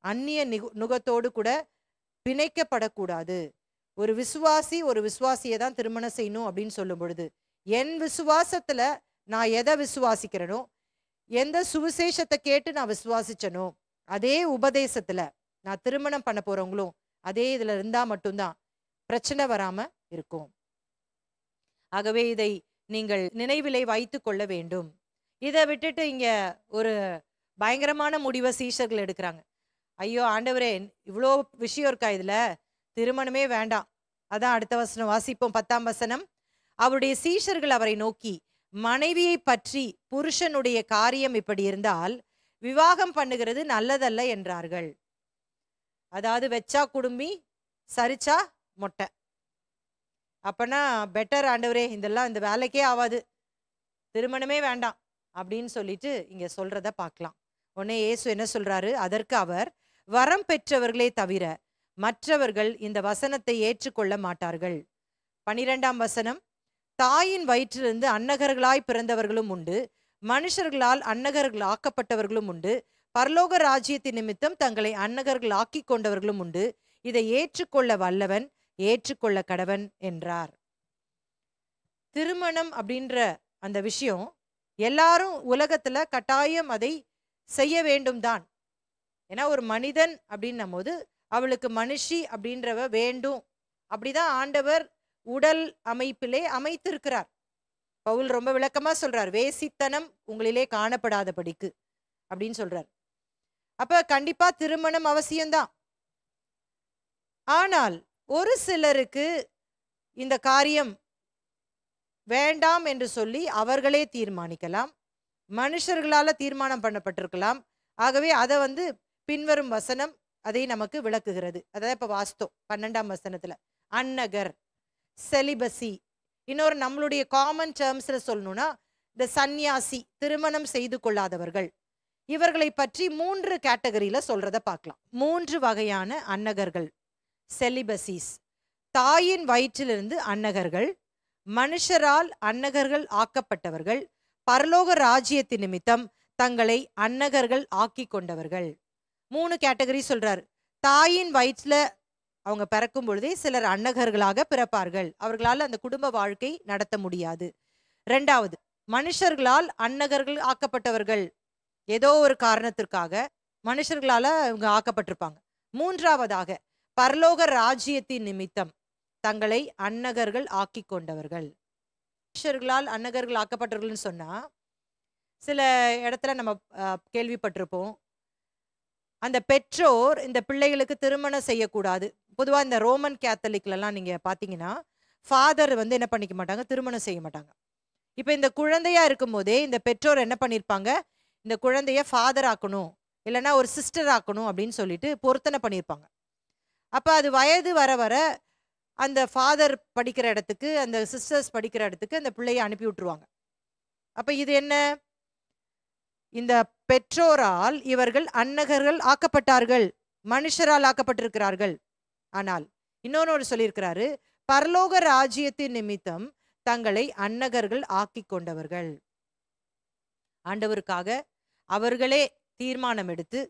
அந்நிய நுகத்தோடு கூட பிணைக்கப்படக்கூடாது. ஒரு விசுவாசி ஒரு விசுவாசியை தான் திருமணம் செய்யணும் அப்படின்னு சொல்லும் பொழுது, என் விசுவாசத்துல நான் எதை விசுவாசிக்கிறேனோ, எந்த சுவிசேஷத்தை கேட்டு நான் விசுவாசிச்சனோ, அதே உபதேசத்துல நான் திருமணம் பண்ண போறவங்களும் அதே இதுல இருந்தா மட்டும்தான் பிரச்சனை வராம இருக்கும். ஆகவே இதை நீங்கள் நினைவிலை வைத்து கொள்ள வேண்டும். இதை விட்டுட்டு இங்க ஒரு பயங்கரமான முடிவை சீஷர்கள் எடுக்கிறாங்க. ஐயோ ஆண்டவரே, இவ்வளோ விஷயம் இருக்கா இதுல, திருமணமே வேண்டாம். அதான் அடுத்த வசனம் வாசிப்போம், 10ஆம் வசனம். அவருடைய சீஷர்கள் அவரை நோக்கி, மனைவியை பற்றி புருஷனுடைய காரியம் இப்படி இருந்தால் விவாகம் பண்ணுகிறது நல்லதல்ல என்றார்கள். அதாவது வெச்சா குடும்பி சரிச்சா மொட்டை. அப்பனா பெட்டர் ஆண்டவரே, இதெல்லாம் இந்த வேலைக்கே ஆகாது, திருமணமே வேண்டாம் அப்படின்னு சொல்லிட்டு இங்க சொல்றத பார்க்கலாம். உடனே இயேசு என்ன சொல்றாரு? அதற்கு அவர், வரம் பெற்றவர்களே தவிர மற்றவர்கள் இந்த வசனத்தை ஏற்றுக்கொள்ள மாட்டார்கள். 12ஆம் வசனம். தாயின் வயிற்றிலிருந்து அன்னகர்களாய் பிறந்தவர்களும் உண்டு, மனுஷர்களால் அன்னகர்கள் ஆக்கப்பட்டவர்களும் உண்டு, பரலோக ராஜ்யத்தின் நிமித்தம் தங்களை அன்னகர்கள் ஆக்கி கொண்டவர்களும் உண்டு. இதை ஏற்றுக்கொள்ள வல்லவன் ஏற்றுக்கொள்ள கடவன் என்றார். திருமணம் அப்படின்ற அந்த விஷயம் எல்லாரும் உலகத்துல கட்டாயம் அதை செய்ய வேண்டும் தான். ஏன்னா ஒரு மனிதன் அப்படின்னும் போது அவளுக்கு மனுஷி அப்படின்றவ வேண்டும். அப்படிதான் ஆண்டவர் உடல் அமைப்பிலே அமைத்திருக்கிறார். பவுல் ரொம்ப விளக்கமா சொல்றார், வேசித்தனம் உங்களிலே காணப்படாதபடிக்கு அப்படின்னு சொல்றார். அப்ப கண்டிப்பா திருமணம் அவசியம்தான். ஆனால் ஒரு சிலருக்கு இந்த காரியம் வேண்டாம் என்று சொல்லி அவர்களே தீர்மானிக்கலாம், மனுஷர்களால தீர்மானம் பண்ணப்பட்டிருக்கலாம். ஆகவே அதை பின்வரும் வசனம் அதை நமக்கு விளக்குகிறது. அதாவது இப்ப வாஸ்தவம் 12ஆம் வசனத்துல அன்னகர், செலிபசி. இன்னொரு நம்மளுடைய காமன் டேர்ம்ஸ்ல சொல்லணும்னா இந்த சந்நியாசி, திருமணம் செய்து கொள்ளாதவர்கள், இவர்களை பற்றி 3 கேட்டகரியில சொல்றத பார்க்கலாம். 3 வகையான அன்னகர்கள். செலிபசிஸ், தாயின் வயிற்றிலிருந்து அன்னகர்கள், மனுஷரால் அன்னகர்கள் ஆக்கப்பட்டவர்கள், பரலோக ராஜ்யத்தின் நிமித்தம் தங்களை அன்னகர்கள் ஆக்கி கொண்டவர்கள். 3 கேட்டகரி சொல்றார். தாயின் வயிற்றுல அவங்க பிறக்கும் பொழுதே சிலர் அன்னகர்களாக பிறப்பார்கள். அவர்களால் அந்த குடும்ப வாழ்க்கை நடத்த முடியாது. 2வது, மனுஷர்களால் அன்னகர்கள் ஆக்கப்பட்டவர்கள். ஏதோ ஒரு காரணத்திற்காக மனுஷர்களால இவங்க ஆக்கப்பட்டிருப்பாங்க. 3வதாக, பரலோக ராஜ்யத்தின் நிமித்தம் தங்களை அன்னகர்கள் ஆக்கி கொண்டவர்கள். மனுஷர்களால் அன்னகர்கள் ஆக்கப்பட்டவர்கள்னு சொன்னா சில இடத்துல நம்ம கேள்விப்பட்டிருப்போம். அந்த பெற்றோர் இந்த பிள்ளைகளுக்கு திருமணம் செய்யக்கூடாது. பொதுவா இந்த ரோமன் கேத்தலிக்லாம் நீங்க பாத்தீங்கன்னா ஃபாதர் வந்து என்ன பண்ணிக்க மாட்டாங்க, திருமணம் செய்ய மாட்டாங்க. இப்ப இந்த குழந்தையா இருக்கும் போதே இந்த பெற்றோர் என்ன பண்ணிருப்பாங்க, இந்த குழந்தைய ஃபாதர் ஆக்கணும், இல்லைன்னா ஒரு சிஸ்டர் ஆக்கணும் அப்படின்னு சொல்லிட்டு பொருத்தனை பண்ணியிருப்பாங்க. அப்ப அது வயது வர வர அந்த ஃபாதர் படிக்கிற இடத்துக்கு, அந்த சிஸ்டர்ஸ் படிக்கிற இடத்துக்கு அந்த பிள்ளையை அனுப்பி விட்டுருவாங்க. அப்ப இது என்ன, இந்த பெற்றோரால் இவர்கள் அன்னகர்கள் ஆக்கப்பட்டார்கள், மனுஷரால் ஆக்கப்பட்டிருக்கிறார்கள். ஆனால் இன்னொரு சொல்லியிருக்கிறாரு, பரலோக ராஜ்யத்தின் நிமித்தம் தங்களை அன்னகர்கள் ஆக்கி கொண்டவர்கள். ஆண்டவருக்காக அவர்களே தீர்மானம் எடுத்து,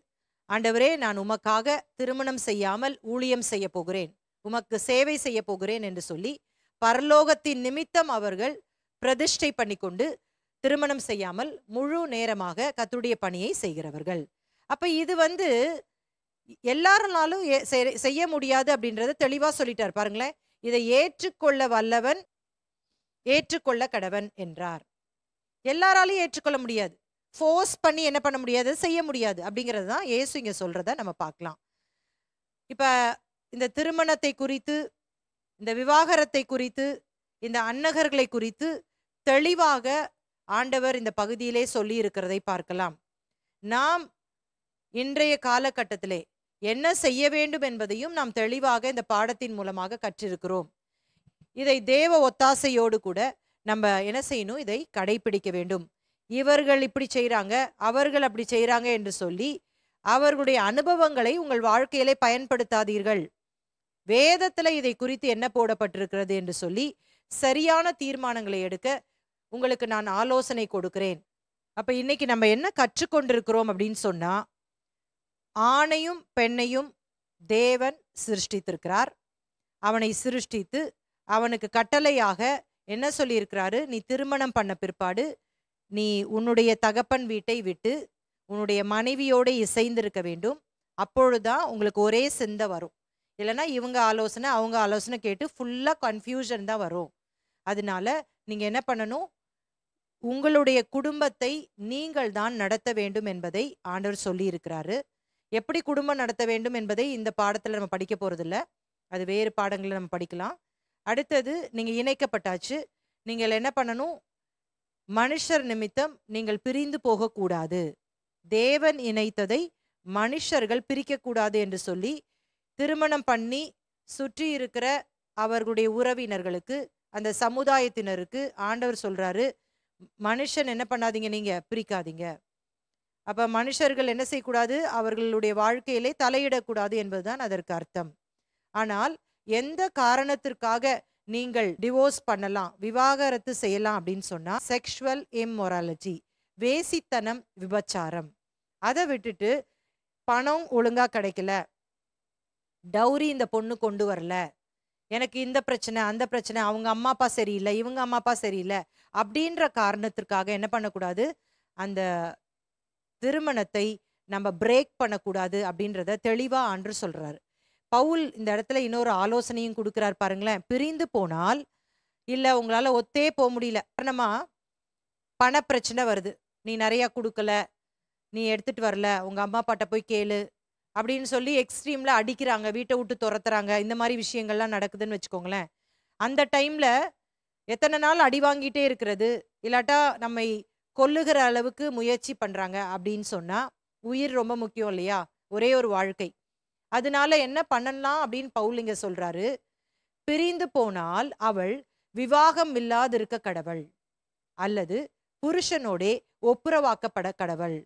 ஆண்டவரே நான் உமக்காக திருமணம் செய்யாமல் ஊழியம் செய்ய போகிறேன், உமக்கு சேவை செய்ய போகிறேன் என்று சொல்லி பரலோகத்தின் நிமித்தம் அவர்கள் பிரதிஷ்டை பண்ணி கொண்டு திருமணம் செய்யாமல் முழு நேரமாக கர்த்தருடைய பணியை செய்கிறவர்கள். அப்ப இது வந்து எல்லாருனாலும் செய்ய முடியாது அப்படின்றத தெளிவா சொல்லிட்டார் பாருங்களேன். இதை ஏற்றுக்கொள்ள வல்லவன் ஏற்றுக்கொள்ள கடவன் என்றார். எல்லாராலையும் ஏற்றுக்கொள்ள முடியாது, ஃபோர்ஸ் பண்ணி என்ன பண்ண முடியாது, செய்ய முடியாது அப்படிங்கிறது தான் இயேசு இங்க சொல்றத நம்ம பார்க்கலாம். இப்ப இந்த திருமணத்தை குறித்து, இந்த விவாகரத்தை குறித்து, இந்த அன்னகர்களை குறித்து தெளிவாக ஆண்டவர் இந்த பகுதியிலே சொல்லி இருக்கிறதை பார்க்கலாம். நாம் இன்றைய காலகட்டத்திலே என்ன செய்ய வேண்டும் என்பதையும் நாம் தெளிவாக இந்த பாடத்தின் மூலமாக கற்றிருக்கிறோம். இதை தேவ ஒத்தாசையோடு கூட நம்ம என்ன செய்யணும், இதை கடைபிடிக்க வேண்டும். இவர்கள் இப்படி செய்றாங்க, அவர்கள் அப்படி செய்றாங்க என்று சொல்லி அவர்களுடைய அனுபவங்களை உங்கள் வாழ்க்கையிலே பயன்படுத்தாதீர்கள். வேதத்துல இதை குறித்து என்ன போடப்பட்டிருக்கிறது என்று சொல்லி சரியான தீர்மானங்களை எடுக்க உங்களுக்கு நான் ஆலோசனை கொடுக்கிறேன். அப்ப இன்னைக்கு நம்ம என்ன கற்றுக்கொண்டிருக்கிறோம் அப்படின்னு சொன்னா, ஆணையும் பெண்ணையும் தேவன் சிருஷ்டித்திருக்கிறார். அவனை சிருஷ்டித்து அவனுக்கு கட்டளையாக என்ன சொல்லியிருக்கிறாரு, நீ திருமணம் பண்ண பிற்பாடு நீ உன்னுடைய தகப்பன் வீட்டை விட்டு உன்னுடைய மனைவியோட இசைந்திருக்க வேண்டும். அப்பொழுதுதான் உங்களுக்கு ஒரே சிந்தை வரும். இல்லைன்னா இவங்க ஆலோசனை அவங்க ஆலோசனை கேட்டு ஃபுல்லா கன்ஃபியூஷன் தான் வரும். அதனால நீங்க என்ன பண்ணணும், உங்களுடைய குடும்பத்தை நீங்கள் தான் நடத்த வேண்டும் என்பதை ஆண்டவர் சொல்லி இருக்கிறாரு. எப்படி குடும்பம் நடத்த வேண்டும் என்பதை இந்த பாடத்துல நம்ம படிக்க போறதில்ல, அது வேறு பாடங்களை நம்ம படிக்கலாம். அடுத்தது, நீங்க இணைக்கப்பட்டாச்சு, நீங்கள் என்ன பண்ணணும், மனுஷர் நிமித்தம் நீங்கள் பிரிந்து போகக்கூடாது. தேவன் இணைத்ததை மனுஷர்கள் பிரிக்கக்கூடாது என்று சொல்லி திருமணம் பண்ணி சுற்றி இருக்கிற அவர்களுடைய உறவினர்களுக்கு, அந்த சமுதாயத்தினருக்கு ஆண்டவர் சொல்றாரு, மனுஷன் என்ன பண்ணாதீங்க, நீங்க பிரிக்காதீங்க. அப்ப மனுஷர்கள் என்ன செய்யக்கூடாது, அவர்களுடைய வாழ்க்கையிலே தலையிடக்கூடாது என்பதுதான் அதற்கு அர்த்தம். ஆனால் எந்த காரணத்திற்காக நீங்கள் டிவோர்ஸ் பண்ணலாம், விவாகரத்து செய்யலாம் அப்படின்னு சொன்னா, செக்ஷுவல் இம்மொராலிட்டி, வேசித்தனம், விபச்சாரம். அதை விட்டுட்டு பணம் ஒழுங்கா கிடைக்கல, டௌரி இந்த பொண்ணு கொண்டு வரல, எனக்கு இந்த பிரச்சனை அந்த பிரச்சனை, அவங்க அம்மா அப்பா சரியில்லை, இவங்க அம்மா அப்பா சரியில்லை அப்படின்ற காரணத்திற்காக என்ன பண்ணக்கூடாது, அந்த திருமணத்தை நம்ம பிரேக் பண்ணக்கூடாது அப்படின்றத தெளிவா ஆண்டவர் சொல்றாரு. பவுல் இந்த இடத்துல இன்னொரு ஆலோசனையும் கொடுக்கிறார் பாருங்களேன். பிரிந்து போனால், இல்ல உங்களால ஒத்தே போக முடியல, காரணமா பண பிரச்சனை வருது, நீ நிறைய கொடுக்கல, நீ எடுத்துட்டு வரல, உங்க அம்மா அப்பாட்ட போய் கேளு அப்படின்னு சொல்லி எக்ஸ்ட்ரீம்ல அடிக்கிறாங்க, வீட்டை விட்டு துரத்துறாங்க, இந்த மாதிரி விஷயங்கள்லாம் நடக்குதுன்னு வச்சுக்கோங்களேன். அந்த டைம்ல எத்தனை நாள் அடி வாங்கிட்டே இருக்கிறது, இல்லாட்டா நம்மை கொல்லுகிற அளவுக்கு முயற்சி பண்றாங்க அப்படின்னு சொன்னா, உயிர் ரொம்ப முக்கியம் இல்லையா, ஒரே ஒரு வாழ்க்கை. அதனால என்ன பண்ணலாம் அப்படின்னு பவுல் இங்க சொல்றாரு, பிரிந்து போனால் அவள் விவாகம் இல்லாதிருக்க கடவள், அல்லது புருஷனோடே ஒப்புரவாக்கப்பட கடவள்.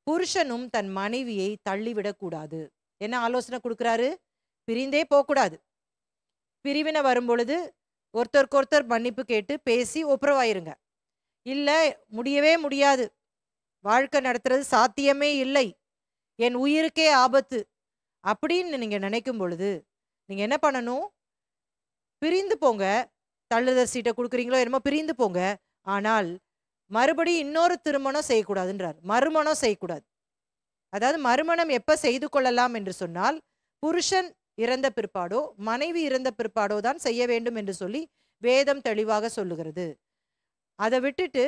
புருஷனும் தன் மனைவியை தள்ளிவிடக் கூடாது. என்ன ஆலோசனை கொடுக்கிறாரு? பிரிந்தே போகக்கூடாது. பிரிவினை வரும் பொழுது ஒருத்தருக்கு ஒருத்தர் மன்னிப்பு கேட்டு பேசி ஒப்புரவாயிருங்க. இல்ல, முடியவே முடியாது, வாழ்க்கை நடத்துறது சாத்தியமே இல்லை, என் உயிருக்கே ஆபத்து அப்படின்னு நீங்க நினைக்கும் பொழுது நீங்க என்ன பண்ணணும்? பிரிந்து போங்க. தள்ளுதல் சீட்டை கொடுக்குறீங்களோ என்னமோ பிரிந்து போங்க. ஆனால் மறுபடியும் இன்னொரு திருமணம் செய்யக்கூடாதுன்றார். மறுமணம் செய்யக்கூடாது. அதாவது மறுமணம் எப்ப செய்து கொள்ளலாம் என்று சொன்னால், புருஷன் இறந்த பிற்பாடோ மனைவி இறந்த பிற்பாடோ தான் செய்ய வேண்டும் என்று சொல்லி வேதம் தெளிவாக சொல்லுகிறது. அதை விட்டுட்டு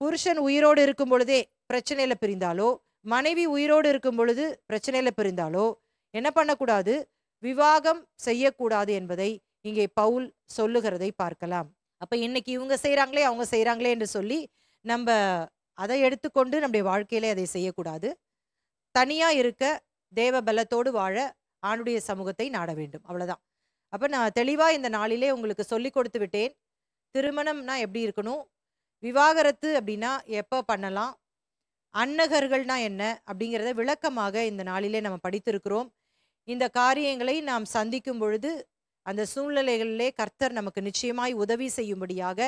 புருஷன் உயிரோடு இருக்கும் பொழுதே பிரச்சனையில பிரிந்தாலோ, மனைவி உயிரோடு இருக்கும் பொழுது பிரச்சனையில பிரிந்தாலோ என்ன பண்ணக்கூடாது? விவாகம் செய்யக்கூடாது என்பதை இங்கே பவுல் சொல்லுகிறதை பார்க்கலாம். அப்ப இன்னைக்கு இவங்க செய்றாங்களே அவங்க செய்றாங்களே என்று சொல்லி நம்ம அதை எடுத்துக்கொண்டு நம்முடைய வாழ்க்கையில அதை செய்யக்கூடாது. தனியா இருக்க, தேவ பலத்தோடு வாழ ஆண்டுடைய சமூகத்தை நாட வேண்டும். அவ்வளவுதான். அப்ப நான் தெளிவா இந்த நாளிலே உங்களுக்கு சொல்லி கொடுத்து விட்டேன். திருமணம்னா எப்படி இருக்கணும், விவாகரத்து அப்படின்னா எப்ப பண்ணலாம், அன்னகர்கள்னா என்ன அப்படிங்கிறத விளக்கமாக இந்த நாளிலே நம்ம படித்திருக்கிறோம். இந்த காரியங்களை நாம் சந்திக்கும் பொழுது அந்த சூழ்நிலைகளிலே கர்த்தர் நமக்கு நிச்சயமாய் உதவி செய்யும்படியாக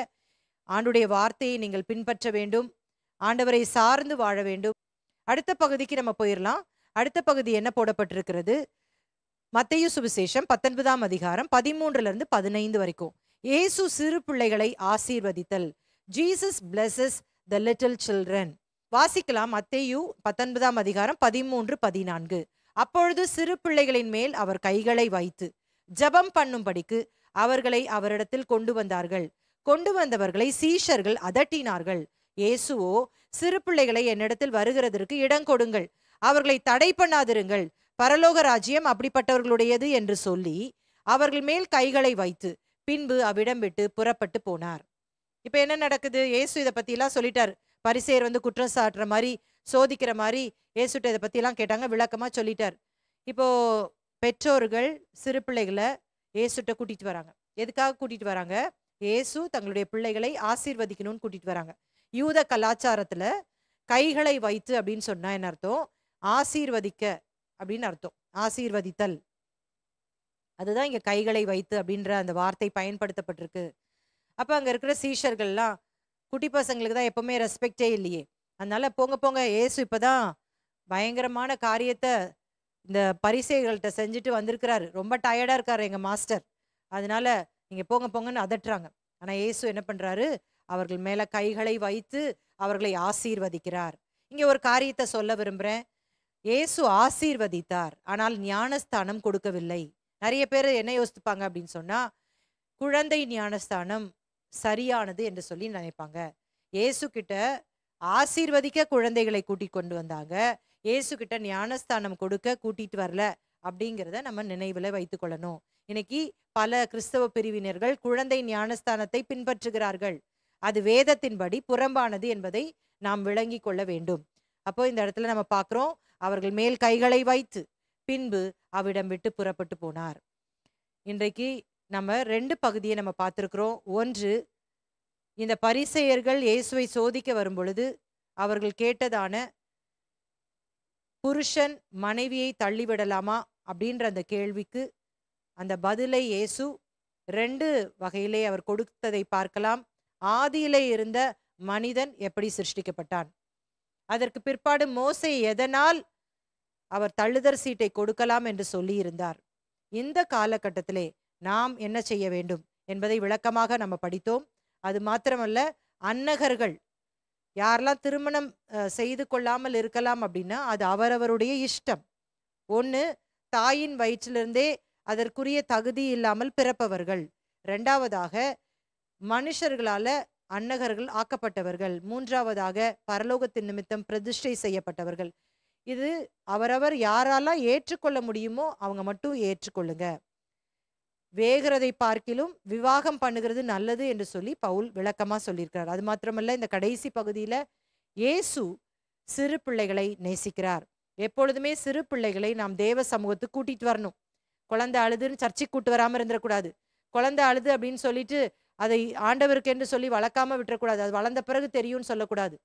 ஆண்டுடைய வார்த்தையை நீங்கள் பின்பற்ற வேண்டும். ஆண்டவரை சார்ந்து வாழ வேண்டும். அடுத்த பகுதிக்கு நம்ம போயிடலாம். அடுத்த பகுதி என்ன போடப்பட்டிருக்கிறது? மத்தேயு சுவிசேஷம் 19ஆம் அதிகாரம் 13 15 வரைக்கும். இயேசு சிறு பிள்ளைகளை ஆசீர்வதித்தல். Jesus blesses the little children. வாசிக்கலாம். மத்தேயு 19ஆம் அதிகாரம் 13 14. அப்பொழுது சிறு பிள்ளைகளின் மேல் அவர் கைகளை வைத்து ஜெபம் பண்ணும்படிக்கு அவர்களை அவரிடத்தில் கொண்டு வந்தார்கள். கொண்டு வந்தவர்களை சீஷர்கள் அதட்டினார்கள். இயேசுவோ, சிறு பிள்ளைகளை என்னிடத்தில் வருகிறதற்கு இடம் கொடுங்கள், அவர்களை தடை பண்ணாதிருங்கள், பரலோக ராஜ்யம் அப்படிப்பட்டவர்களுடையது என்று சொல்லி அவர்கள் மேல் கைகளை வைத்து பின்பு அவ்விடம் விட்டு புறப்பட்டு போனார். இப்ப என்ன நடக்குது? இயேசு இதை பத்தி எல்லாம் சொல்லிட்டார். பரிசேயர் வந்து குற்றம் சாட்டுற மாதிரி, சோதிக்கிற மாதிரி இயேசுட்ட இதை பத்தி எல்லாம் கேட்டாங்க. விளக்கமா சொல்லிட்டார். இப்போ பெற்றோர்கள் சிறு பிள்ளைகளை இயேசுட்ட கூட்டிட்டு வராங்க. எதுக்காக கூட்டிட்டு வராங்க? இயேசு தங்களுடைய பிள்ளைகளை ஆசீர்வதிக்கணும்னு கூட்டிட்டு வராங்க. யூத கலாச்சாரத்துல கைகளை வைத்து அப்படின்னு சொன்னா என்ன அர்த்தம்? ஆசீர்வதிக்க அப்படின்னு அர்த்தம். ஆசீர்வதித்தல். அதுதான் இங்க கைகளை வைத்து அப்படின்ற அந்த வார்த்தை பயன்படுத்தப்பட்டிருக்கு. அப்ப அங்க இருக்கிற சீஷர்கள்லாம், குட்டி பசங்களுக்கு தான் எப்பவுமே ரெஸ்பெக்டே இல்லையே, அதனால போங்க போங்க, இயேசு இப்பதான் பயங்கரமான காரியத்தை இந்த பரிசேயர்கள்ட்ட செஞ்சுட்டு வந்திருக்கிறாரு, ரொம்ப டயர்டா இருக்காரு எங்க மாஸ்டர், அதனால நீங்க போங்க போங்கன்னு அதட்டுறாங்க. ஆனா இயேசு என்ன பண்றாரு? அவர்கள் மேல கைகளை வைத்து அவர்களை ஆசீர்வதிக்கிறார். இங்க ஒரு காரியத்தை சொல்ல விரும்புறேன். இயேசு ஆசீர்வதித்தார், ஆனால் ஞானஸ்தானம் கொடுக்கவில்லை. நிறைய பேர் என்ன யோசிப்பாங்க அப்படின்னு சொன்னா, குழந்தை ஞானஸ்தானம் சரியானது என்று சொல்லி நினைப்பாங்க. இயேசு கிட்ட ஆசீர்வதிக்க குழந்தைகளை கூட்டிக் கொண்டு வந்தாங்க, இயேசு கிட்ட ஞானஸ்தானம் கொடுக்க கூட்டிட்டு வரல அப்படிங்கிறத நம்ம நினைவுல வைத்துக் கொள்ளணும். இன்னைக்கு பல கிறிஸ்தவ பிரிவினர்கள் குழந்தை ஞானஸ்தானத்தை பின்பற்றுகிறார்கள். அது வேதத்தின்படி புறம்பானது என்பதை நாம் விளங்கி கொள்ள வேண்டும். அப்போ இந்த இடத்துல நம்ம பார்க்கிறோம், அவர்கள் மேல் கைகளை வைத்து பின்பு அவ்விடம் விட்டு புறப்பட்டு போனார். இன்றைக்கு நம்ம 2 பகுதியை நம்ம பார்த்திருக்கிறோம். ஒன்று, இந்த பரிசேயர்கள் இயேசுவை சோதிக்க வரும் பொழுது அவர்கள் கேட்டதான புருஷன் மனைவியை தள்ளிவிடலாமா அப்படின்ற அந்த கேள்விக்கு அந்த பதிலை இயேசு 2 வகையிலே அவர் கொடுத்ததை பார்க்கலாம். ஆதியிலே இருந்த மனிதன் எப்படி சிருஷ்டிக்கப்பட்டான், அதற்கு பிற்பாடு மோசே எதனால் அவர் தள்ளுதற் சீட்டை கொடுக்கலாம் என்று சொல்லி இருந்தார். இந்த காலகட்டத்திலே நாம் என்ன செய்ய வேண்டும் என்பதை விளக்கமாக நம்ம படித்தோம். அது மாத்திரமல்ல, அன்னகர்கள் யாரெல்லாம் திருமணம் செய்து கொள்ளாமல் இருக்கலாம் அப்படின்னா அது அவரவருடைய இஷ்டம். ஒன்று, தாயின் வயிற்றிலிருந்தே அதற்குரிய தகுதி இல்லாமல் பிறப்பவர்கள். 2வதாக மனுஷர்களால அன்னகர்கள் ஆக்கப்பட்டவர்கள். 3வதாக பரலோகத்தின் நிமித்தம் பிரதிஷ்டை செய்யப்பட்டவர்கள். இது அவரவர் யாராலாம் ஏற்றுக்கொள்ள முடியுமோ அவங்க மட்டும் ஏற்றுக்கொள்ளுங்க. வேகிறதை பார்க்கிலும் விவாகம் பண்ணுகிறது நல்லது என்று சொல்லி பவுல் விளக்கமா சொல்லியிருக்கிறார். அது மாத்திரமல்ல, இந்த கடைசி பகுதியில இயேசு சிறு பிள்ளைகளை நேசிக்கிறார். எப்பொழுதுமே சிறு பிள்ளைகளை நாம் தேவ சமூகத்துக்கு கூட்டிட்டு வரணும். குழந்தை அழுதுன்னு சர்ச்சைக்கு கூட்டு வராமல் இருந்துடக்கூடாது. குழந்தை அழுது அப்படின்னு சொல்லிட்டு அதை ஆண்டவருக்கு என்று சொல்லி வளர்க்காம விட்டுறக்கூடாது. அது வளர்ந்த பிறகு தெரியும்னு சொல்லக்கூடாது.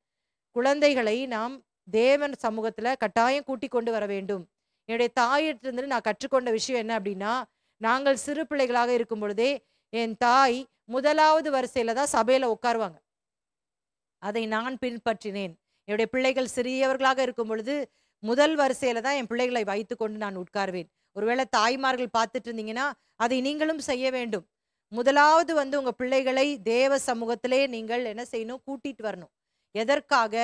குழந்தைகளை நாம் தேவன் சமூகத்துல கட்டாயம் கூட்டி கொண்டு வர வேண்டும். என்னுடைய தாயிட்டிருந்து நான் கற்றுக்கொண்ட விஷயம் என்ன அப்படின்னா, நாங்கள் சிறு பிள்ளைகளாக இருக்கும் பொழுதே என் தாய் முதலாவது வரிசையில தான் சபையில உட்காருவாங்க. அதை நான் பின்பற்றினேன். என்னுடைய பிள்ளைகள் சிறியவர்களாக இருக்கும் பொழுது முதல் வரிசையில தான் என் பிள்ளைகளை வைத்து கொண்டு நான் உட்கார்வேன். ஒருவேளை தாய்மார்கள் பார்த்துட்டு இருந்தீங்கன்னா அதை நீங்களும் செய்ய வேண்டும். முதலாவது உங்க பிள்ளைகளை தேவ சமூகத்திலே நீங்கள் என்ன செய்யணும்? கூட்டிட்டு வரணும். எதற்காக?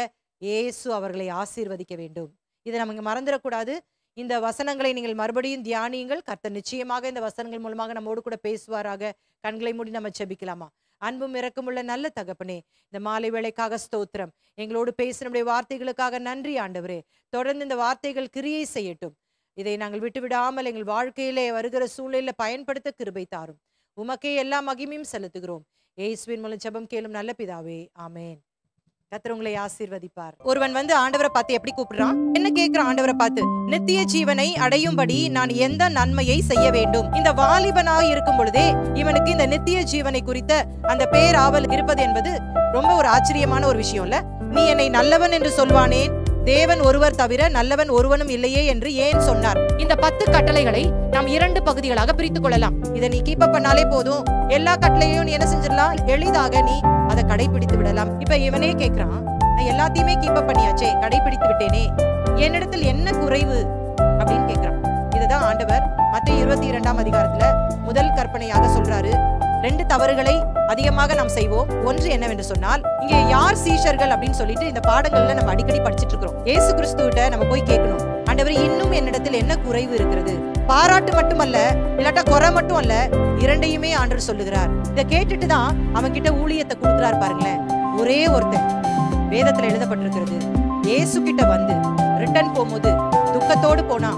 இயேசு அவர்களை ஆசீர்வதிக்க வேண்டும். இதை நம்ம இங்க மறந்துடக்கூடாது. இந்த வசனங்களை நீங்கள் மறுபடியும் தியானியுங்கள். கர்த்தர் நிச்சயமாக இந்த வசனங்கள் மூலமாக நம்மோடு கூட பேசுவாராக. கண்களை மூடி நம்ம ஜெபிக்கலாமா? அன்பும் இரக்கமுள்ள நல்ல தகப்பனே, இந்த மாலை வேளைக்காக ஸ்தோத்திரம். எங்களோடு பேசினுடைய வார்த்தைகளுக்காக நன்றி ஆண்டவரே. தொடர்ந்து இந்த வார்த்தைகள் கிரியை செய்யட்டும். இதை நாங்கள் விட்டுவிடாமல் எங்கள் வாழ்க்கையிலே வருகிற சூழ்நிலையில பயன்படுத்த கிருபை தாரும். உமக்கே எல்லா மகிமையும் செலுத்துகிறோம். இயேசுவின் மூலம் ஜெபம் கேளும் நல்ல பிதாவே, ஆமென். கர்த்தர் உங்களை ஆசீர்வதிப்பார். ஒருவன் ஆண்டவரை பார்த்து எப்படி கூப்பிடுறான்? என்ன கேட்கிறான் ஆண்டவரை பார்த்து? நித்திய ஜீவனை அடையும்படி நான் எந்த நன்மையை செய்ய வேண்டும்? இந்த வாலிபனாக இருக்கும் பொழுதே இவனுக்கு இந்த நித்திய ஜீவனை குறித்த அந்த பேராவல் இருப்பது என்பது ரொம்ப ஒரு ஆச்சரியமான ஒரு விஷயம் இல்ல? நீ என்னை நல்லவன் என்று சொல்வானேன், தேவன் ஒருவர் தவிர நல்லவன் ஒருவனும் இல்லையே என்று ஏன் சொன்னார்? இந்த 10 கட்டளைகளை நாம் 2 பகுதிகளாக பிரித்துக் கொள்ளலாம். இதை நீ கீப் அப் பண்ணாலே போதும். எல்லா கட்டளையும் நீ என்ன செஞ்சிடலாம்? எளிதாக நீ அதை கடைபிடித்து விடலாம். இப்ப இவனே கேட்கிறான், நான் எல்லாத்தையுமே கீப் அப் பண்ணியாச்சே, கடைபிடித்து விட்டேனே, என்னிடத்தில் என்ன குறைவு அப்படின்னு கேட்கிறான். இதுதான் ஆண்டவர் மத்தேயு 22ஆம் அதிகாரத்துல முதல் கற்பனையாக சொல்றாரு. 2 தவறுகளை அதிகமாக நாம் செய்வோம். ஒன்று என்னவென்று சொன்னால், இங்கே யார் சீஷர்கள் அப்படின்னு சொல்லிட்டு இந்த பாடங்கள்ல நம்ம அடிக்கடி படிச்சுட்டு இருக்கிறோம். இயேசு கிறிஸ்துவிட்ட நம்ம போய் கேட்கணும், ஆண்டவரே இன்னும் என்னிடத்தில் என்ன குறைவு இருக்கிறது? பாராட்டு மட்டுமல்ல, இல்லாட்டா குறை மட்டும் அல்ல, 2யுமே ஆண்டவர் சொல்லுகிறார். இதை கேட்டுட்டு தான் அவன் கிட்ட ஊழியத்தை கொடுக்கிறார். பாருங்களேன், ஒரே ஒருத்தன் வேதத்துல எழுதப்பட்டிருக்கிறது, இயேசு கிட்ட ரிட்டர்ன் போகும்போது துக்கத்தோடு போனா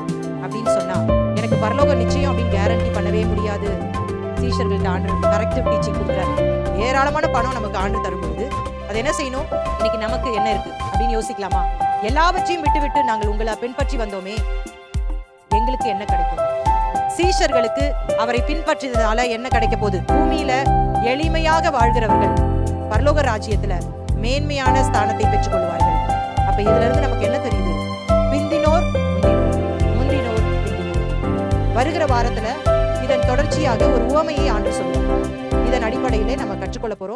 அப்படின்னு சொன்னா, எனக்கு பரலோக நிச்சயம் அப்படின்னு கேரண்டி பண்ணவே முடியாது. சீஷர்கள்ட்ட ஆண்டவர் கரெக்டிவ் டீச்சிங் கொடுக்குறாரு. ஏராளமான பணம் நமக்கு ஆண்டு தரும்போது அது என்ன செய்யணும்? இன்னைக்கு நமக்கு என்ன இருக்கு அப்படின்னு யோசிக்கலாமா? எல்லாவற்றையும் விட்டு நாங்கள் உங்களை பின்பற்றி வந்தோமே, எங்களுக்கு என்ன கிடைக்கும்? சீஷர்களுக்கு அவரை பின்பற்றியதால என்ன கிடைக்க போகுது? பூமியில எளிமையாக வாழ்கிறவர்கள் பரலோக ராஜ்யத்துல மேன்மையான ஸ்தானத்தை பெற்றுக் கொள்வார்கள். அப்ப இதுல இருந்து நமக்கு என்ன தெரியுது? பிந்தினோர் முந்தினோர் பிந்தினோர். வருகிற வாரத்துல இதன் தொடர்ச்சியாக ஒரு உவமையை ஆண்டு சொல்லுவோம். இதன் அடிப்படையிலே நம்ம கற்றுக்கொள்ள போறோம்.